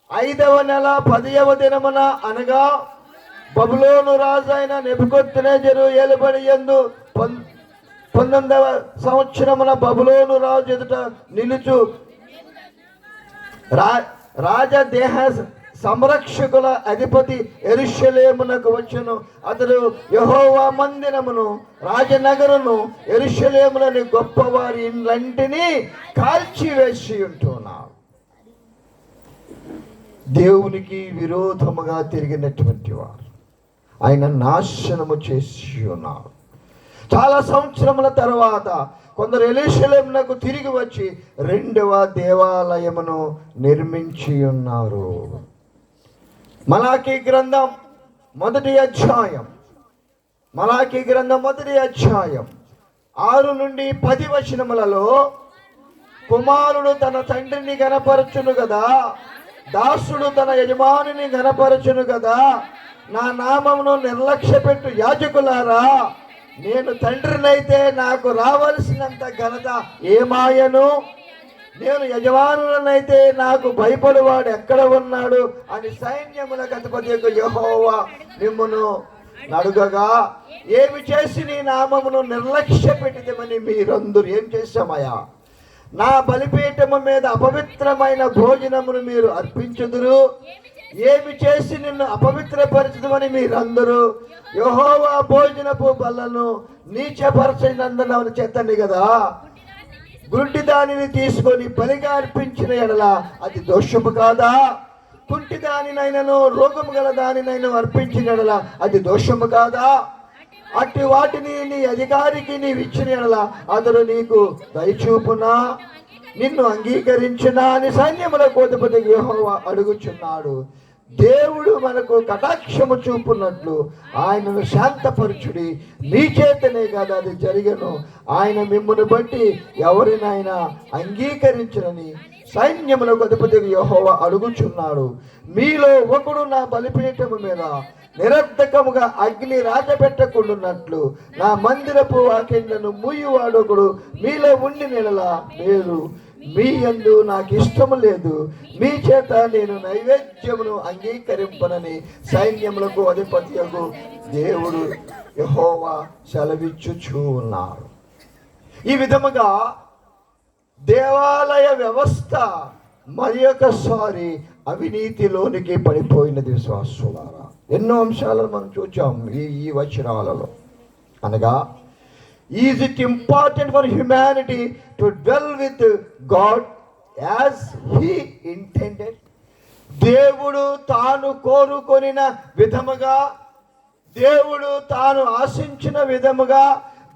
5వ నెల 10వ దినమున అనగా బబులోను రాజు అయిన నెబుకద్నెజరు ఏలుబడి యందు 19వ సంవత్సరమున బబులోను రాజు ఎదుట నిలుచు రాజదేహ సంరక్షకుల అధిపతి యెరూషలేమునకు వచ్చెను. అతడు యెహోవా మందిరమును, రాజనగరును, యెరూషలేములోని గొప్పవారి ఇండ్లంటిని కాల్చివేసి ఉంటున్నాడు. దేవునికి విరోధముగా తిరిగినటువంటి వారు ఆయన నాశనము చేసి ఉన్నారు. చాలా సంవత్సరముల తర్వాత కొందరు యెరూషలేమునకు తిరిగి వచ్చి 2వ దేవాలయమును నిర్మించి ఉన్నారు. మలాకీ గ్రంథం 1వ అధ్యాయం, మలాకీ గ్రంథం 1వ అధ్యాయం 6-10 వచనములలో, కుమారుడు తన తండ్రిని గనపరచును కదా, దాసుడు తన యజమానిని గనపరచును కదా, నా నామమును నిర్లక్ష్యపెట్టు యాజకులారా, నేను తండ్రినైతే నాకు రావలసినంత ఘనత ఏమాయను, నేను యజమానులనైతే నాకు భయపడువాడు ఎక్కడ ఉన్నాడు అని సైన్యములకు అధిపతి యెహోవా మిమ్మును నడుగగా, ఏమి చేసి నీ నామమును నిర్లక్ష్య పెట్టిదమని మీరందరూ ఏం చేశామయ్యా? నా బలిపీఠము మీద అపవిత్రమైన భోజనమును మీరు అర్పించుదురు, ఏమి చేసి నిన్ను అపవిత్రపరచదమని మీరందరూ యెహోవా భోజనపు బల్లను నీచపరచినందున చేతండి కదా. గుడ్డి దానిని తీసుకొని బలిగా అర్పించిన ఎడల అది దోషము కాదా? కుంటి దానినైనను రోగము గల దానినైనా అర్పించిన ఎడల అది దోషము కాదా? అట్టి వాటిని నీ అధికారికి నీవు ఇచ్చిన ఎడల అతడు నీకు దయచూపునా, నిన్ను అంగీకరించునా అని సైన్యములకు అధిపతి యెహోవా అడుగుచున్నాడు. దేవుడు మనకు కటాక్షము చూపున్నట్లు ఆయనను శాంతపరచుడి, నీ చేతనే కదా అది జరిగను. ఆయన మిమ్మును బట్టి ఎవరినైనా అంగీకరించనని సైన్యములకు అధిపతి యెహోవా అడుగుచున్నాడు. మీలో ఒకడు నా బలిపీఠము మీద నిరర్ధకముగా అగ్ని రాజపెట్టకుండాన్నట్లు నా మందిరపు వాకిళ్లను మూయువాడొకడు మీలో ఉండి నెలలా మీరు మీ యందు నాకు ఇష్టము లేదు, మీ చేత నేను నైవేద్యమును అంగీకరింపనని సైన్యములకు అధిపతియగు దేవుడు యెహోవా సెలవిచ్చుచూ ఉన్నాడు. ఈ విధముగా దేవాలయ వ్యవస్థ మరి ఒకసారి అవినీతిలోనికి పడిపోయినది. విశ్వాసులారా, ఎన్నో అంశాలను మనం చూచాం ఈ వచనాలలో. అనగా, is it important for humanity to dwell with God as he intended? దేవుడు తాను కోరుకొనిన విధముగా, దేవుడు తాను ఆశించిన విధముగా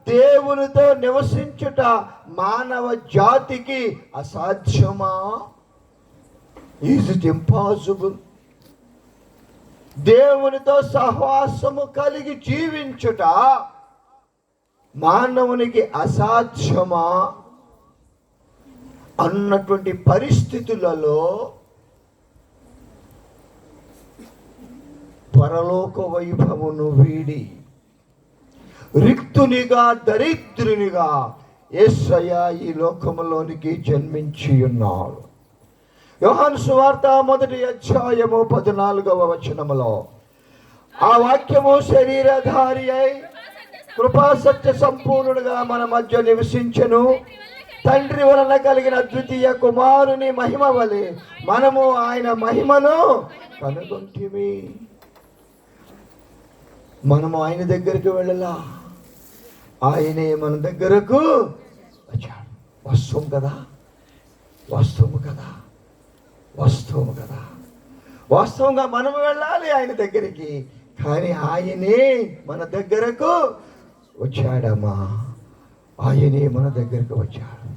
దేవునితో నివసించుట మానవ జాతికి అసాధ్యమా? Is it impossible? దేవునితో సహవాసము కలిగి జీవించుట మానవునికి అసాధ్యమా అన్నటువంటి పరిస్థితులలో పరలోక వైభవమును వీడి రిక్తునిగా, దరిద్రునిగా యేసయ్య ఈ లోకములోనికి జన్మించి ఉన్నాడు. యోహాను సువార్త 1వ అధ్యాయము 14వ వచనములో ఆ వాక్యము శరీరధారి అయి కృపా సత్య సంపూర్ణుడుగా మన మధ్య నివసించెను. తండ్రి వలన కలిగిన ద్వితీయ కుమారుని మహిమ వలె మనము ఆయన మహిమను కనుగొంటిమి. మనము ఆయన దగ్గరికి వెళ్ళలా, ఆయనే మన దగ్గరకు వచ్చాడు. వస్తువు కదా, వస్తువు కదా, వస్తువు కదా. వాస్తవంగా మనము వెళ్ళాలి ఆయన దగ్గరికి, కానీ ఆయనే మన దగ్గరకు వచ్చాడమ్మా. ఆయనే మన దగ్గరకు వచ్చాడు.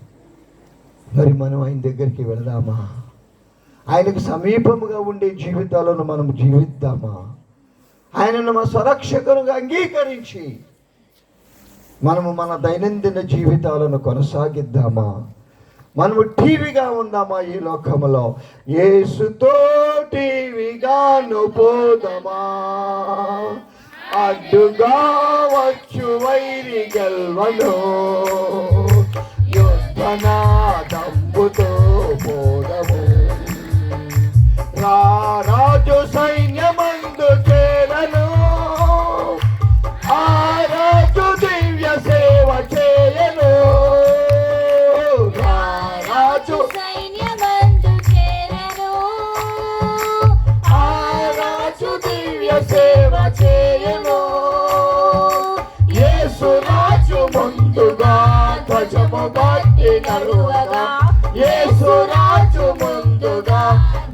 మరి మనం ఆయన దగ్గరికి వెళదామా? ఆయనకు సమీపముగా ఉండే జీవితాలను మనం జీవిద్దామా? ఆయనను మన స్వరక్షకునిగా అంగీకరించి మనము మన దైనందిన జీవితాలను కొనసాగిద్దామా? మనము టీవీగా ఉందామా ఈ లోకములో? యేసుతో టీవీగాను పోదమా, అడ్డుగా వచ్చు వైరి గెల్వను, యుద్ధనాదంబుతో పోదము, రాజు సైన్యమందు చేరను, ఆ రాజు దివ్య సేవ చేయను, రాజు సైన్యమందు చేరను, ఆ రాజు దివ్య సేవ చేయను. యేసు రాజు ముందుగా ధ్వజము బట్టి నడువగా, యేసు రాజు ముందుగా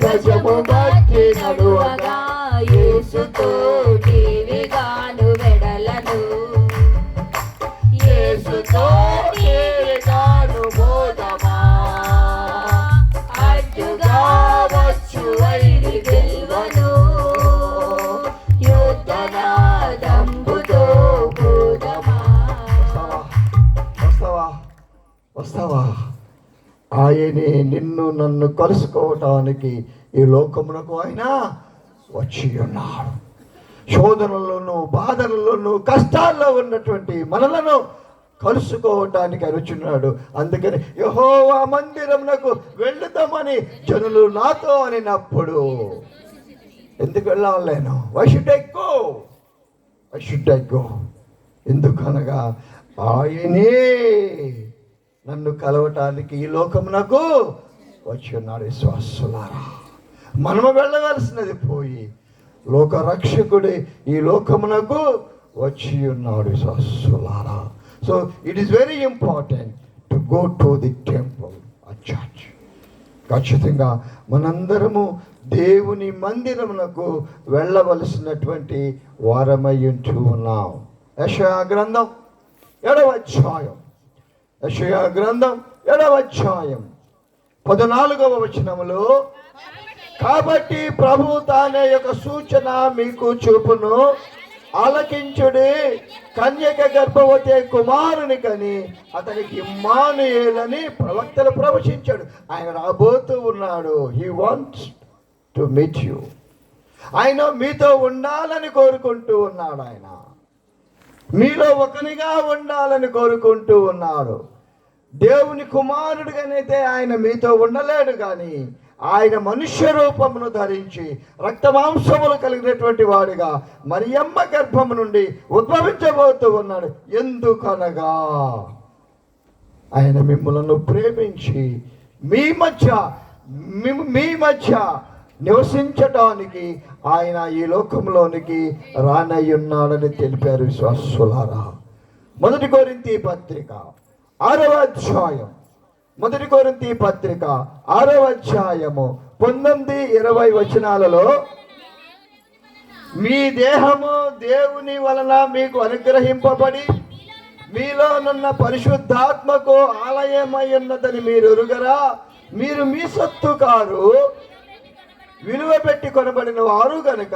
ధ్వజము బట్టి నడువగా, యేసుతో టీవీగాను వెడలను, యేసుతో టీవీగాను పోదమా, అడ్డుగా వచ్చు వైరి గెల్వను, యుద్ధనాదంబుతో పోదమా. వస్తావా? వస్తావా? ఆయనే నిన్ను నన్ను కలుసుకోవటానికి ఈ లోకమునకు ఆయన వచ్చి ఉన్నాడు. శోధనలోను, బాధలలోను, కష్టాల్లో ఉన్నటువంటి మనలను కలుసుకోవటానికి అరుచున్నాడు. అందుకని యెహోవా మందిరమునకు వెళ్దామని జనులు నాతో అనినప్పుడు ఎందుకు వెళ్ళలేను? Why should I go? Why should I go? ఎందుకనగా ఆయనే నన్ను కలవటానికి ఈ లోకమునకు వచ్చి ఉన్నాడు. విశ్వాసులారా, మనము వెళ్ళవలసినది పోయి లోక రక్షకుడే ఈ లోకమునకు వచ్చి ఉన్నాడు. విశ్వాసులారా, so it is very important to go to the temple, ఆ చర్చ్. ఖచ్చితంగా మనందరము దేవుని మందిరమునకు వెళ్ళవలసినటువంటి వారమై ఉంటూ ఉన్నాం. యెషయా గ్రంథం 7వ అధ్యాయం, యెషయా గ్రంథం 7వ అధ్యాయం 14వ వచనములో, కాబట్టి ప్రభు తానే యొక్క సూచన మీకు చూపును, ఆలకించుడి, కన్యక గర్భవతి కుమారుని కని అతనికి ఇమ్మానుయేలని ప్రవక్తలు ప్రవచించాడు. ఆయన రాబోతూ ఉన్నాడు. He wants to meet you. ఆయన మీతో ఉండాలని కోరుకుంటూ ఉన్నాడు. ఆయన మీలో ఒకనిగా ఉండాలని కోరుకుంటూ ఉన్నాడు. దేవుని కుమారుడిగానైతే ఆయన మీతో ఉండలేడు, కానీ ఆయన మనుష్య రూపమును ధరించి రక్తమాంసములు కలిగినటువంటి వాడిగా మరియమ్మ గర్భము నుండి ఉద్భవించబోతూ ఉన్నాడు. ఎందుకనగా ఆయన మిమ్మలను ప్రేమించి మీ మధ్య నివసించటానికి ఆయన ఈ లోకంలోనికి రానయ్యున్నాడని తెలిపారు. విశ్వాసులారా, 1 కొరింథీ పత్రిక 6వ అధ్యాయం, 1 కొరింథీ పత్రిక 6వ అధ్యాయము 19-20 వచనాలలో, మీ దేహము దేవుని వలన మీకు అనుగ్రహింపబడి మీలోనున్న పరిశుద్ధాత్మకు ఆలయమై ఉన్నదని మీరు ఎరుగరా? మీరు మీ సొత్తు కారు, విలువ పెట్టి కొనబడిన వారు గనుక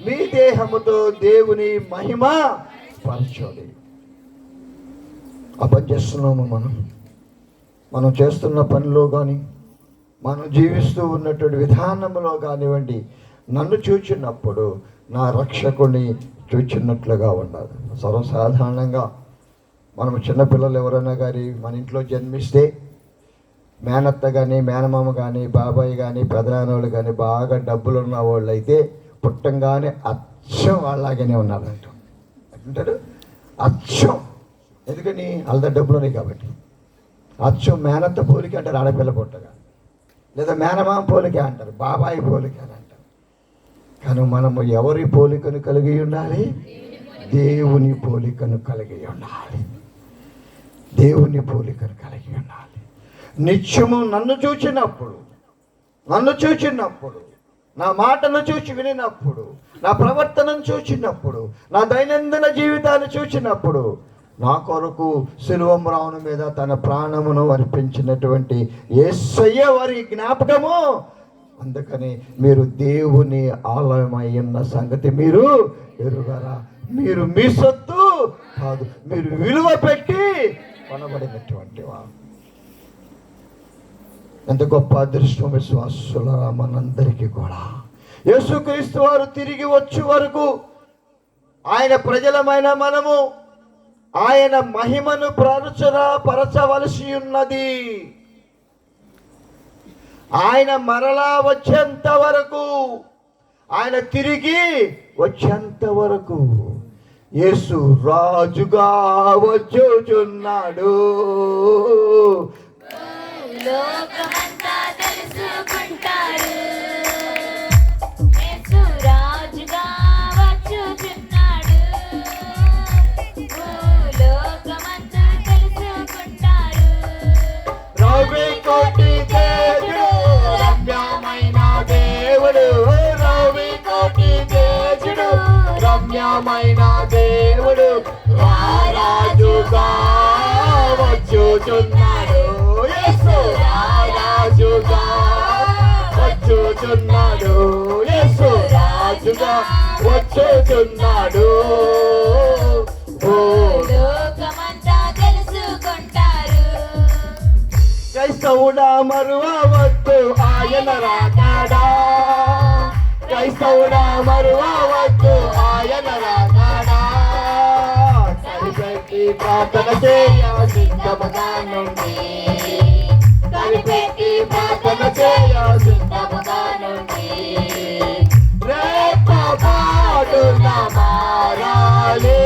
మీ దేహముతో దేవుని మహిమ పరచుడి. ఆ పని చేస్తున్నాము. మనం చేస్తున్న పనిలో కానీ, మనం జీవిస్తూ ఉన్నటువంటి విధానంలో కానివ్వండి, నన్ను చూచినప్పుడు నా రక్షకుని చూచినట్లుగా ఉండాలి. సర్వసాధారణంగా మనం చిన్నపిల్లలు ఎవరైనా కానీ మన ఇంట్లో జన్మిస్తే మేనత్త కానీ మేనమామ కానీ బాబాయ్ కానీ పెదనాన్నోళ్ళు కానీ బాగా డబ్బులు ఉన్న వాళ్ళు అయితే పుట్టంగానే అచ్చం వాళ్ళలాగానే ఉన్నారంట అంటారు. అచ్చం ఎందుకని వాళ్ళ డబ్బులు ఉన్నాయి కాబట్టి. అచ్చం మేనత్త పోలిక అంటారు ఆడపిల్ల పుట్టగా, లేదా మేనమామ పోలిక అంటారు, బాబాయి పోలిక అని అంటారు. కానీ మనము ఎవరి పోలికను కలిగి ఉండాలి? దేవుని పోలికను కలిగి ఉండాలి. దేవుని పోలికను కలిగి ఉండాలి. నిత్యము నన్ను చూచినప్పుడు, నా మాటను చూచి వినినప్పుడు, నా ప్రవర్తనను చూచినప్పుడు, నా దైనందిన జీవితాన్ని చూచినప్పుడు, నా కొరకు శిలువ మ్రాను మీద తన ప్రాణమును అర్పించినటువంటి యేసయ్య వారి జ్ఞాపకము. అందుకని మీరు దేవుని ఆలయమై ఉన్న సంగతి మీరు ఎరుగరా? మీరు మీ సొత్తు కాదు, మీరు విలువ పెట్టి కొనబడినటువంటి వారు. ఎంత గొప్ప అదృష్టం విశ్వాసుల మనందరికీ కూడా. యేసుక్రీస్తు వారు తిరిగి వచ్చే వరకు ఆయన ప్రజలమైన మనము ఆయన మహిమను పరచవలసి ఉన్నది. ఆయన మరలా వచ్చేంత వరకు, ఆయన తిరిగి వచ్చేంత వరకు యేసు రాజుగా వచ్చుచున్నాడు. లోకమంతా తెలుసుకుంటారు, యేసు రాజుగా వచ్చుచున్నాడు. లోకమంతా తెలుసుకుంటారు. రవి కోటి దేవుడు, రమ్యమైన దేవుడు, రవి కోటి దేవుడు, రమ్యమైన దేవుడు రాజుగా వచ్చుచున్నాడు. యేసు రాజుగా వచ్చుచున్నాడు. యేసు రాజుగా వచ్చుచున్నాడు. లోకమంతా తెలుసుకుంటారు. క్రైస్తవుడా మరువవద్దు ఆయన రాకాడా, క్రైస్తవుడా మరువవద్దు ఆయన రాకాడా. కనిపెట్టి ప్రార్థన చేయ సిద్ధముగా నుండి, కనిపెట్టి ప్రార్థన చేయ సిద్ధముగా నుండి. రేపబాటున మారాలి,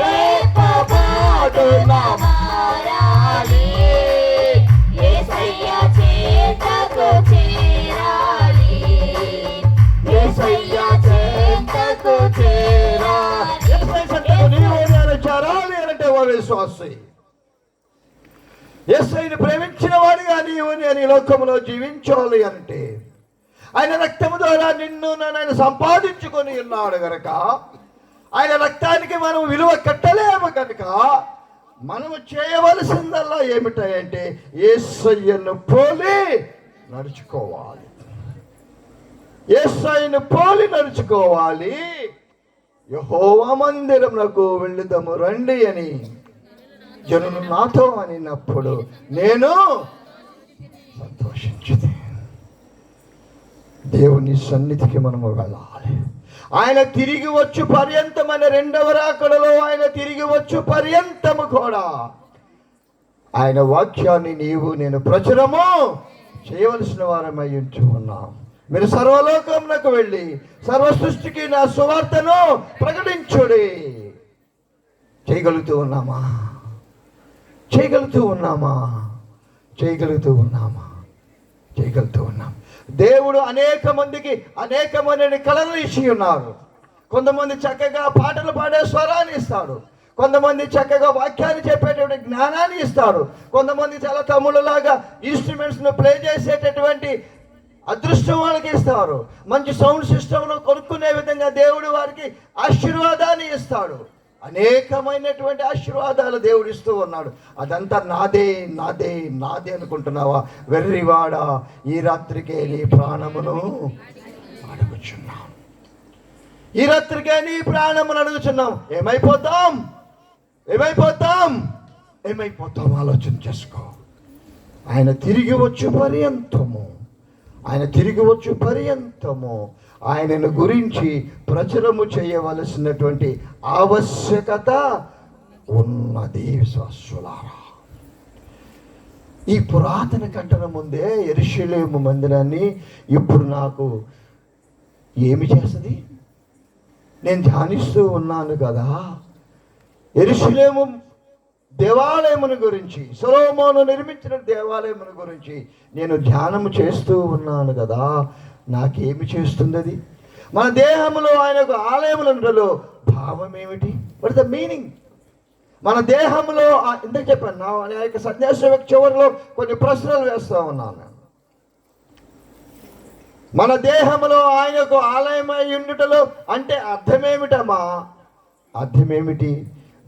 రేపబాటున మారాలి. యేసయ్య చేతకు చేరాలి, యేసయ్య చెంతకు చేరాలి. యేసయ్య చెంతకు నీవు నేను చేరాలి అంటే వాడు విశ్వాసి. యేసయ్యను ప్రేమించిన వాడిగా నీవు నేను ఈ లోకంలో జీవించాలి అంటే ఆయన రక్తము ద్వారా నిన్ను ఆయన సంపాదించుకొని ఉన్నాడు కనుక, ఆయన రక్తానికి మనం విలువ కట్టలేము కనుక మనము చేయవలసిందల్లా ఏమిటంటే యేసయ్యను పోలి నడుచుకోవాలి. యేసయ్యను పోలి నడుచుకోవాలి. యెహోవా మందిరమునకు వెళ్ళుదము రండి అని జనులు నాతో అనినప్పుడు నేను సంతోషించింది. దేవుని సన్నిధికి మనము వెళ్ళాలి. ఆయన తిరిగి వచ్చు పర్యంతమైన రెండవ రాకడలో ఆయన తిరిగి వచ్చు పర్యంతము కూడా ఆయన వాక్యాన్ని నీవు నేను ప్రచురము చేయవలసిన వారమై ఉంటూ ఉన్నాం. మీరు సర్వలోకమునకు వెళ్ళి సర్వ సృష్టికి నా సువార్తను ప్రకటించుడి. చేయగలుగుతూ ఉన్నామా? చేయగలుగుతూ ఉన్నామా? చేయగలుగుతూ ఉన్నామా? చేయగలుగుతూ ఉన్నాం. దేవుడు అనేక మందికి అనేకమైన కళలు ఇచ్చి ఉన్నారు. కొంతమంది చక్కగా పాటలు పాడే స్వరాన్ని ఇస్తాడు, కొంతమంది చక్కగా వాక్యాన్ని చెప్పేటటువంటి జ్ఞానాన్ని ఇస్తాడు, కొంతమంది చాలా తమ్ముళ్ళలాగా ఇన్స్ట్రుమెంట్స్ను ప్లే చేసేటటువంటి అదృష్టం వాళ్ళకి ఇస్తారు. మంచి సౌండ్ సిస్టమ్ను కొనుక్కునే విధంగా దేవుడు వారికి ఆశీర్వాదాన్ని ఇస్తాడు. అనేకమైనటువంటి ఆశీర్వాదాలు దేవుడు ఇస్తూ ఉన్నాడు. అదంతా నాదే నాదే నాదే అనుకుంటున్నావా? వెర్రివాడా, ఈ రాత్రికే నీ ప్రాణమును అడుగుచున్నాం. ఈ రాత్రికే నీ ప్రాణమును అడుగుచున్నాం. ఏమైపోతాం? ఏమైపోతాం? ఏమైపోతాం? ఆలోచన చేసుకో. ఆయన తిరిగి వచ్చు పర్యంతము, ఆయన తిరిగి వచ్చు పర్యంతము ఆయనను గురించి ప్రచురము చేయవలసినటువంటి ఆవశ్యకత ఉన్నది విశ్వాసులారా. ఈ పురాతన కట్టడ ముందే యెరూషలేము మందిరాన్ని ఇప్పుడు నాకు ఏమి చేస్తుంది? నేను ధ్యానిస్తూ ఉన్నాను కదా, యెరూషలేము దేవాలయమును గురించి, సొలొమోను నిర్మించిన దేవాలయమును గురించి నేను ధ్యానము చేస్తూ ఉన్నాను కదా, నాకేమి చేస్తుంది అది? మన దేహంలో ఆయనకు ఆలయములలో భావం ఏమిటి? What the meaning? మన దేహంలో ఇంతకు చెప్పాను, నా యొక్క సన్యాస చివరిలో కొన్ని ప్రశ్నలు వేస్తూ ఉన్నాను. మన దేహంలో ఆయనకు ఆలయమై ఉండుటలో అంటే అర్థమేమిటమ్మా? అర్థమేమిటి?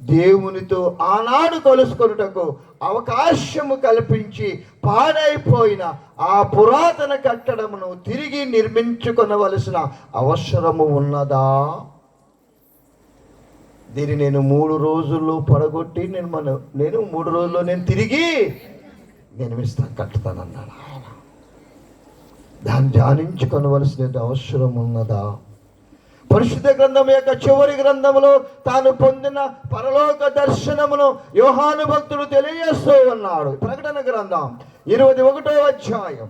దేవునితో ఆనాడు కలుసుకొనుటకు అవకాశము కల్పించి పాడైపోయిన ఆ పురాతన కట్టడమును తిరిగి నిర్మించుకొనవలసిన అవసరము ఉన్నదా? దీన్ని నేను 3 రోజుల్లో పడగొట్టి నేను 3 రోజుల్లో నేను తిరిగి నిర్మిస్తాను, కట్టుతానన్నాడు ఆయన. దాన్ని ధ్యానించుకొనవలసిన అవసరం ఉన్నదా? పరిశుద్ధ గ్రంథం యొక్క చివరి గ్రంథములో తాను పొందిన పరలోక దర్శనమును యోహాను భక్తుడు తెలియజేస్తూ ఉన్నాడు. ప్రకటన గ్రంథం 21వ అధ్యాయం,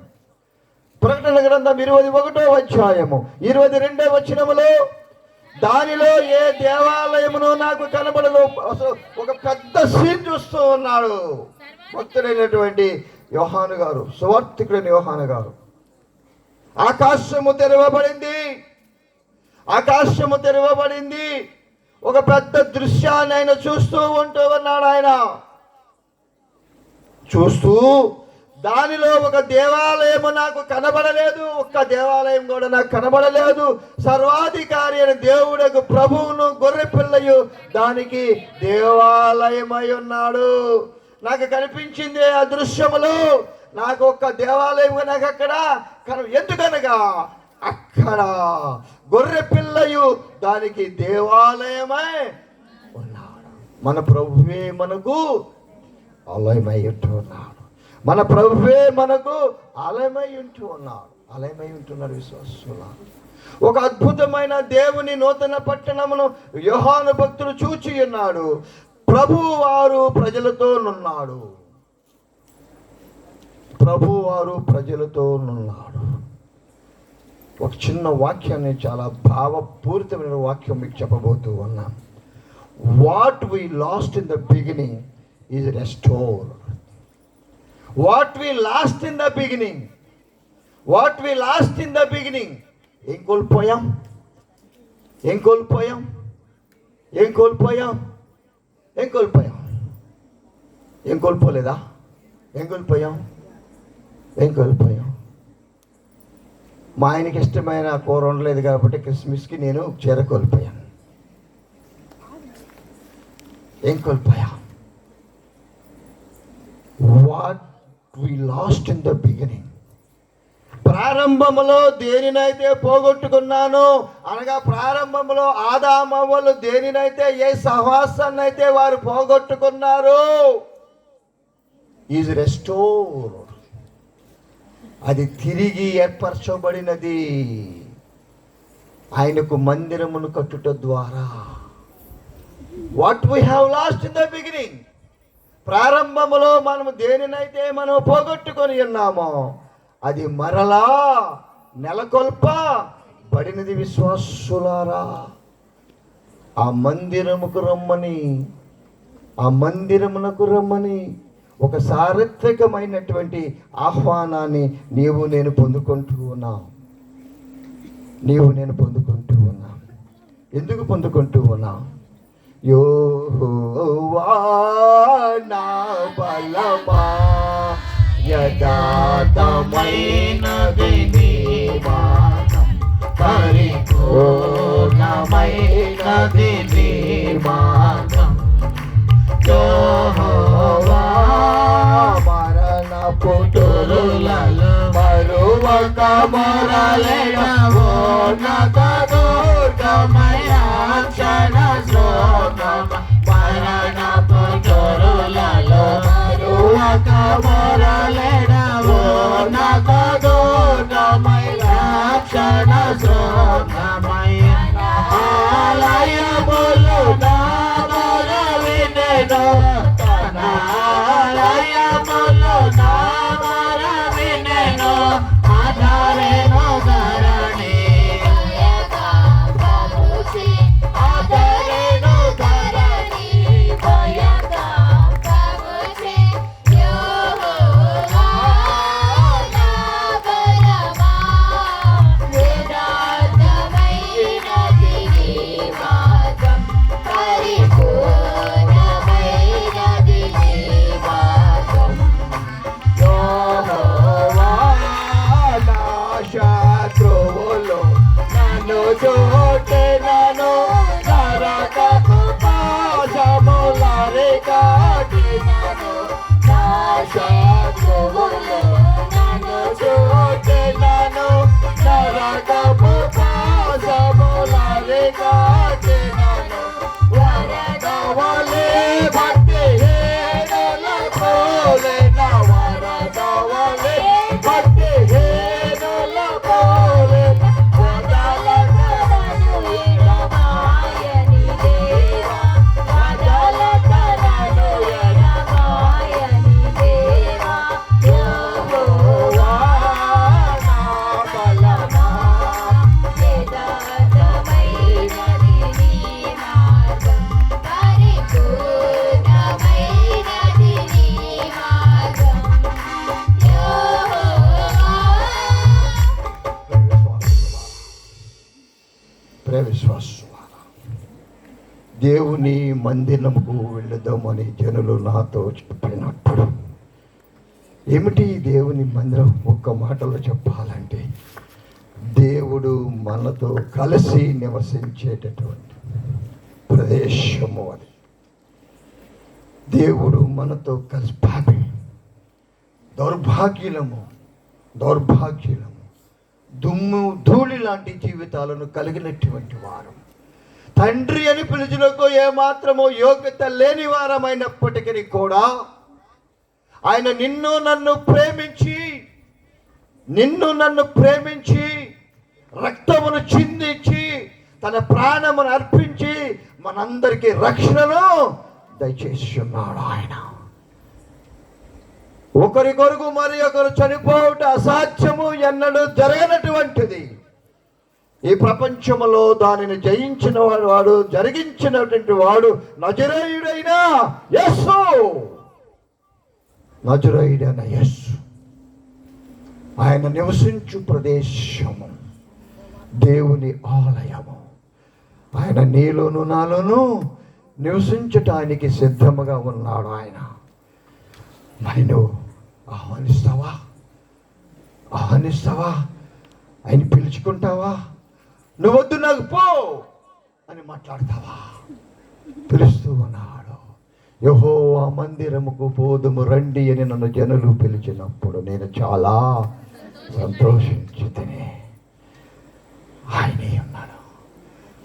ప్రకటన గ్రంథం 21వ అధ్యాయము 22వ వచనములో, దానిలో ఏ దేవాలయమునో నాకు కనబడదు. అసలు ఒక పెద్ద సీన్ చూస్తూ ఉన్నాడు భక్తుడైనటువంటి యోహాను గారు, సువార్తికుడైన యోహాను గారు. ఆకాశము తెరవబడింది, ఆకాశము తెరవబడింది. ఒక పెద్ద దృశ్యాన్ని ఆయన చూస్తూ ఉంటూ ఉన్నాడు. ఆయన చూస్తూ దానిలో ఒక దేవాలయము నాకు కనబడలేదు, ఒక్క దేవాలయం కూడా నాకు కనబడలేదు. సర్వాధికారి అయిన దేవుడకు ప్రభువును గొర్రె పిల్లయు దానికి దేవాలయమై ఉన్నాడు. నాకు కనిపించింది ఆ దృశ్యములో, నాకు ఒక్క దేవాలయం నాకు అక్కడ ఎందుకనగా అక్కడ గొర్రె పిల్లయు దానికి దేవాలయమై ఉన్నాడు. మన ప్రభువే మనకు ఆలయమై ఉంటున్నాడు. మన ప్రభువే మనకు ఆలయమై ఉంటున్నాడు విశ్వాసులారా. ఒక అద్భుతమైన దేవుని నూతన పట్టణమును యోహాను భక్తుడు చూచి ఉన్నాడు. ప్రభువారు ప్రజలతోనున్నాడు, ప్రభువారు ప్రజలతోనున్నాడు. ఒక చిన్న వాక్యాన్ని, చాలా భావపూరితమైన వాక్యం మీకు చెప్పబోతూ ఉన్నాం. What we last in the beginning is restored. What we last in the beginning, what we last in the beginning. ఏం కోల్పోయాం? ఏం కోల్పోయాం? ఏం కోల్పోయాం? ఏం కోల్పోయాం? ఏం కోల్పోలేదా? ఏం కోల్పోయాం? ఏం కోల్పోయాం? మా ఆయనకి ఇష్టమైన కూర ఉండలేదు కాబట్టి క్రిస్మస్కి నేను చీర కోల్పోయాను. ఏం కోల్పోయా? What we lost in the beginning. ప్రారంభములో దేనినైతే పోగొట్టుకున్నాను అనగా, ప్రారంభంలో ఆదామవ్వలు దేనినైతే, ఏ సహవాసాన్ని అయితే వారు పోగొట్టుకున్నారు, ఈజ్ రెస్టోర్డ్. అది తిరిగి ఏర్పరచబడినది ఆయనకు మందిరమును కట్టుట ద్వారా. What we have lost in the beginning. ప్రారంభములో మనము దేనినైతే మనం పోగొట్టుకొని ఉన్నామో అది మరలా నెలకొల్పబడినది విశ్వాసులారా. ఆ మందిరముకు రమ్మని, ఆ మందిరమునకు రమ్మని ఒక సార్వత్రికమైనటువంటి ఆహ్వానాన్ని నీవు నేను పొందుకుంటూ ఉన్నాం. నీవు నేను పొందుకుంటూ ఉన్నాం. ఎందుకు పొందుకుంటూ ఉన్నాం? యెహోవా నా బలమా, యథార్థమైనది నీ మార్గం, పరిపూర్ణమైనది నీ మార్గం. యెహోవా మరణపు తొరులలో మరువక మొరలెడవో, నత దుర్గమయ క్షణ శ్లోకమ. మరణపు తొరులలో మరువక మొరలెడవో, నత దుర్గమయ క్షణ శ్లోకమ. దేవుని మందిరముకు వెళుదామని జనులు నాతో చెప్పినప్పుడు, ఏమిటి దేవుని మందిరం? ఒక్క మాటలో చెప్పాలంటే, దేవుడు మనతో కలిసి నివసించేటటువంటి ప్రదేశము అది. దేవుడు మనతో కలిసి పాపి దౌర్భాగ్యులము దుమ్ము ధూళి లాంటి జీవితాలను కలిగినటువంటి వారు, తండ్రి అని పిలుచుటకు ఏమాత్రమో యోగ్యత లేని వారమైనప్పటికీ కూడా ఆయన నిన్ను నన్ను ప్రేమించి రక్తమును చిందించి తన ప్రాణమును అర్పించి మనందరికీ రక్షణను దయచేసి ఉన్నాడు. ఆయన ఒకరి కొరకు మరి ఒకరు చనిపోవుట అసాధ్యము, ఎన్నడూ జరగనటువంటిది. ఈ ప్రపంచములో దానిని జయించిన వాడు జరిగించినటువంటి వాడు నజరేయుడైన యేసు. నజరేయుడైన యేసు ఆయన నివసించు ప్రదేశము, దేవుని ఆలయము. ఆయన నీలోను నాలోను నివసించటానికి సిద్ధముగా ఉన్నాడు. ఆయన మరి నువ్వు ఆహ్వానిస్తావా? ఆయన పిలుచుకుంటావా? నువ్వొద్దు నాకు పో అని మాట్లాడతావా? పిలుస్తూ ఉన్నాడు. యెహోవా మందిరముకు పోదుము రండి అని నన్ను జనులు పిలిచినప్పుడు నేను చాలా సంతోషించితిని.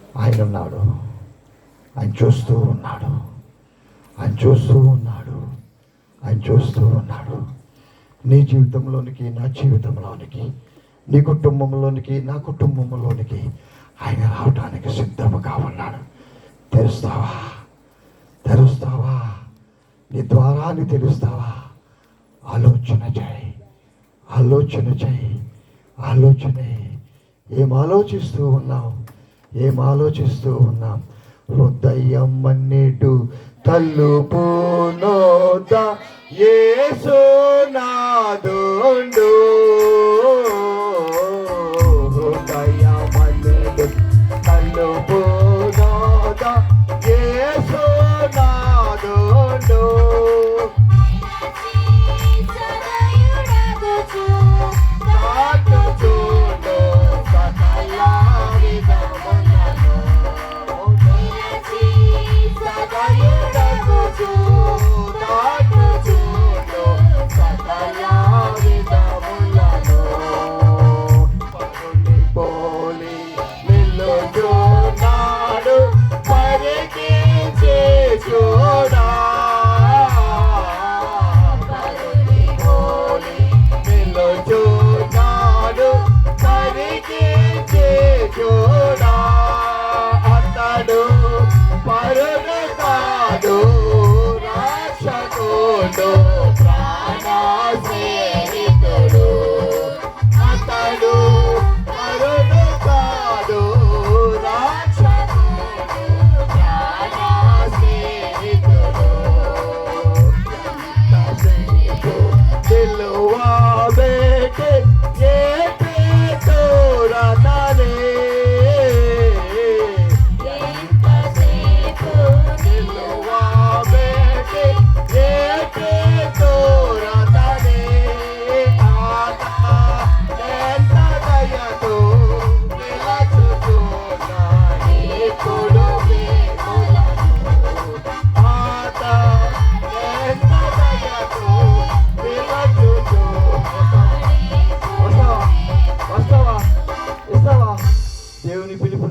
ఆయన ఉన్నాడు. ఆయన చూస్తూ ఉన్నాడు. నీ జీవితంలోనికి, నా జీవితంలోనికి, నీ కుటుంబంలోనికి, నా కుటుంబంలోనికి ఆయన రావటానికి సిద్ధముగా ఉన్నాడు. తెరుస్తావా? నీ ద్వారాన్ని తెలుస్తావా? ఆలోచన చేయి. ఏం ఆలోచిస్తూ ఉన్నాం? హృదయం మన్నిడు తలుపు నోద యేసు నాదుండు. హృదయం మన్నిడు తలుపు నోద యేసు నాదుండు.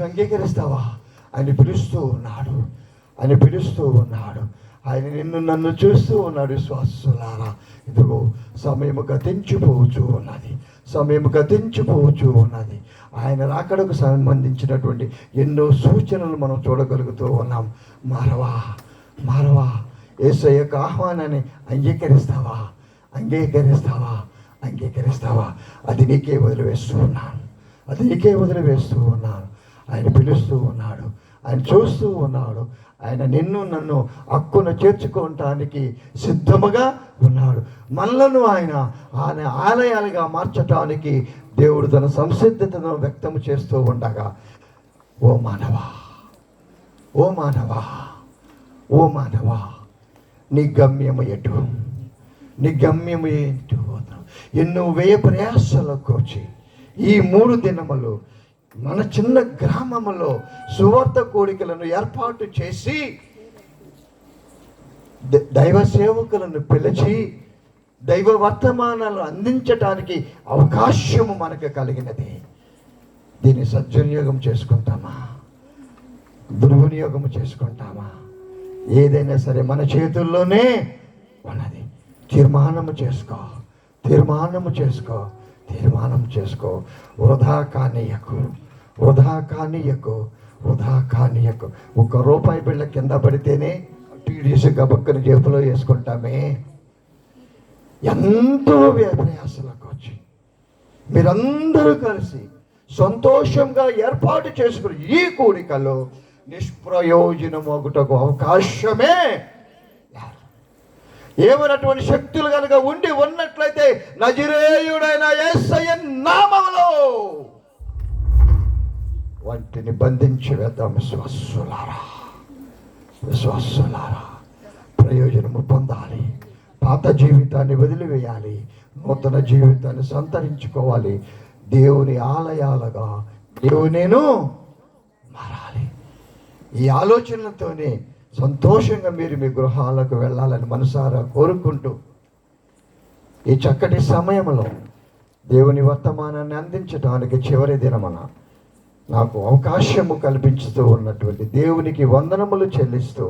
అంగీకరిస్తావా? ఆయన పిలుస్తూ ఉన్నాడు. ఆయన నిన్ను నన్ను చూస్తూ ఉన్నాడు. విశ్వాసులారా, ఇదిగో సమయము గతించిపోవచ్చు ఉన్నది. ఆయన రాకడకు సంబంధించినటువంటి ఎన్నో సూచనలు మనం చూడగలుగుతూ ఉన్నాం. మారవా యేసయ్య యొక్క ఆహ్వానాన్ని అంగీకరిస్తావా? అది నీకే వదిలివేస్తూ ఉన్నాను. ఆయన పిలుస్తూ ఉన్నాడు. ఆయన చూస్తూ ఉన్నాడు. ఆయన నిన్ను నన్ను హక్కున చేర్చుకోవటానికి సిద్ధముగా ఉన్నాడు. మనలను ఆయన ఆలయాలుగా మార్చటానికి దేవుడు తన సంసిద్ధతను వ్యక్తం చేస్తూ ఉండగా, ఓ మానవా ఓ మానవా, ఓ మానవా, నీ గమ్యము ఎటు? నీ గమ్యము ఏంటి? ఎన్నో వ్యయ ప్రయాసాలకు వచ్చి ఈ 3 దినములు మన చిన్న గ్రామంలో సువార్త కోడికలను ఏర్పాటు చేసి దైవ సేవకులను పిలిచి దైవ వర్తమానాలు అందించటానికి అవకాశము మనకు కలిగినది. దీన్ని సద్వినియోగం చేసుకుంటామా, దుర్వినియోగం చేసుకుంటామా? ఏదైనా సరే మన చేతుల్లోనే ఉన్నది. తీర్మానము చేసుకో, తీర్మానము చేసుకో, తీర్మానం చేసుకో. వృధా కానీయకు, వృధా కానీయకు, వృధా కానీయకు. ₹1 బిళ్ళ కింద పడితేనే టీడీసీ గబక్కని జేబులో వేసుకుంటామే. ఎంతో ప్రయాసలకు వచ్చి మీరందరూ కలిసి సంతోషంగా ఏర్పాటు చేసుకుని ఈ కూడికలో నిష్ప్రయోజనమొకటకు అవకాశమే. ఏమైనటువంటి శక్తులు కనుక ఉన్నట్లయితే నజరేయుడైన యేసయ్య నామములో వాటిని బంధించి వేద్దాం. విశ్వాసులారా, విశ్వాసులారా, ప్రయోజనము పొందాలి. పాత జీవితాన్ని వదిలివేయాలి, నూతన జీవితాన్ని సంతరించుకోవాలి. దేవుని ఆలయాలుగా నేను మారాలి. ఈ ఆలోచనలతోనే సంతోషంగా మీరు మీ గృహాలకు వెళ్ళాలని మనసారా కోరుకుంటూ ఈ చక్కటి సమయంలో దేవుని వర్తమానాన్ని అందించడానికి చివరి దినమన నాకు అవకాశము కల్పించుతూ ఉన్నటువంటి దేవునికి వందనములు చెల్లిస్తూ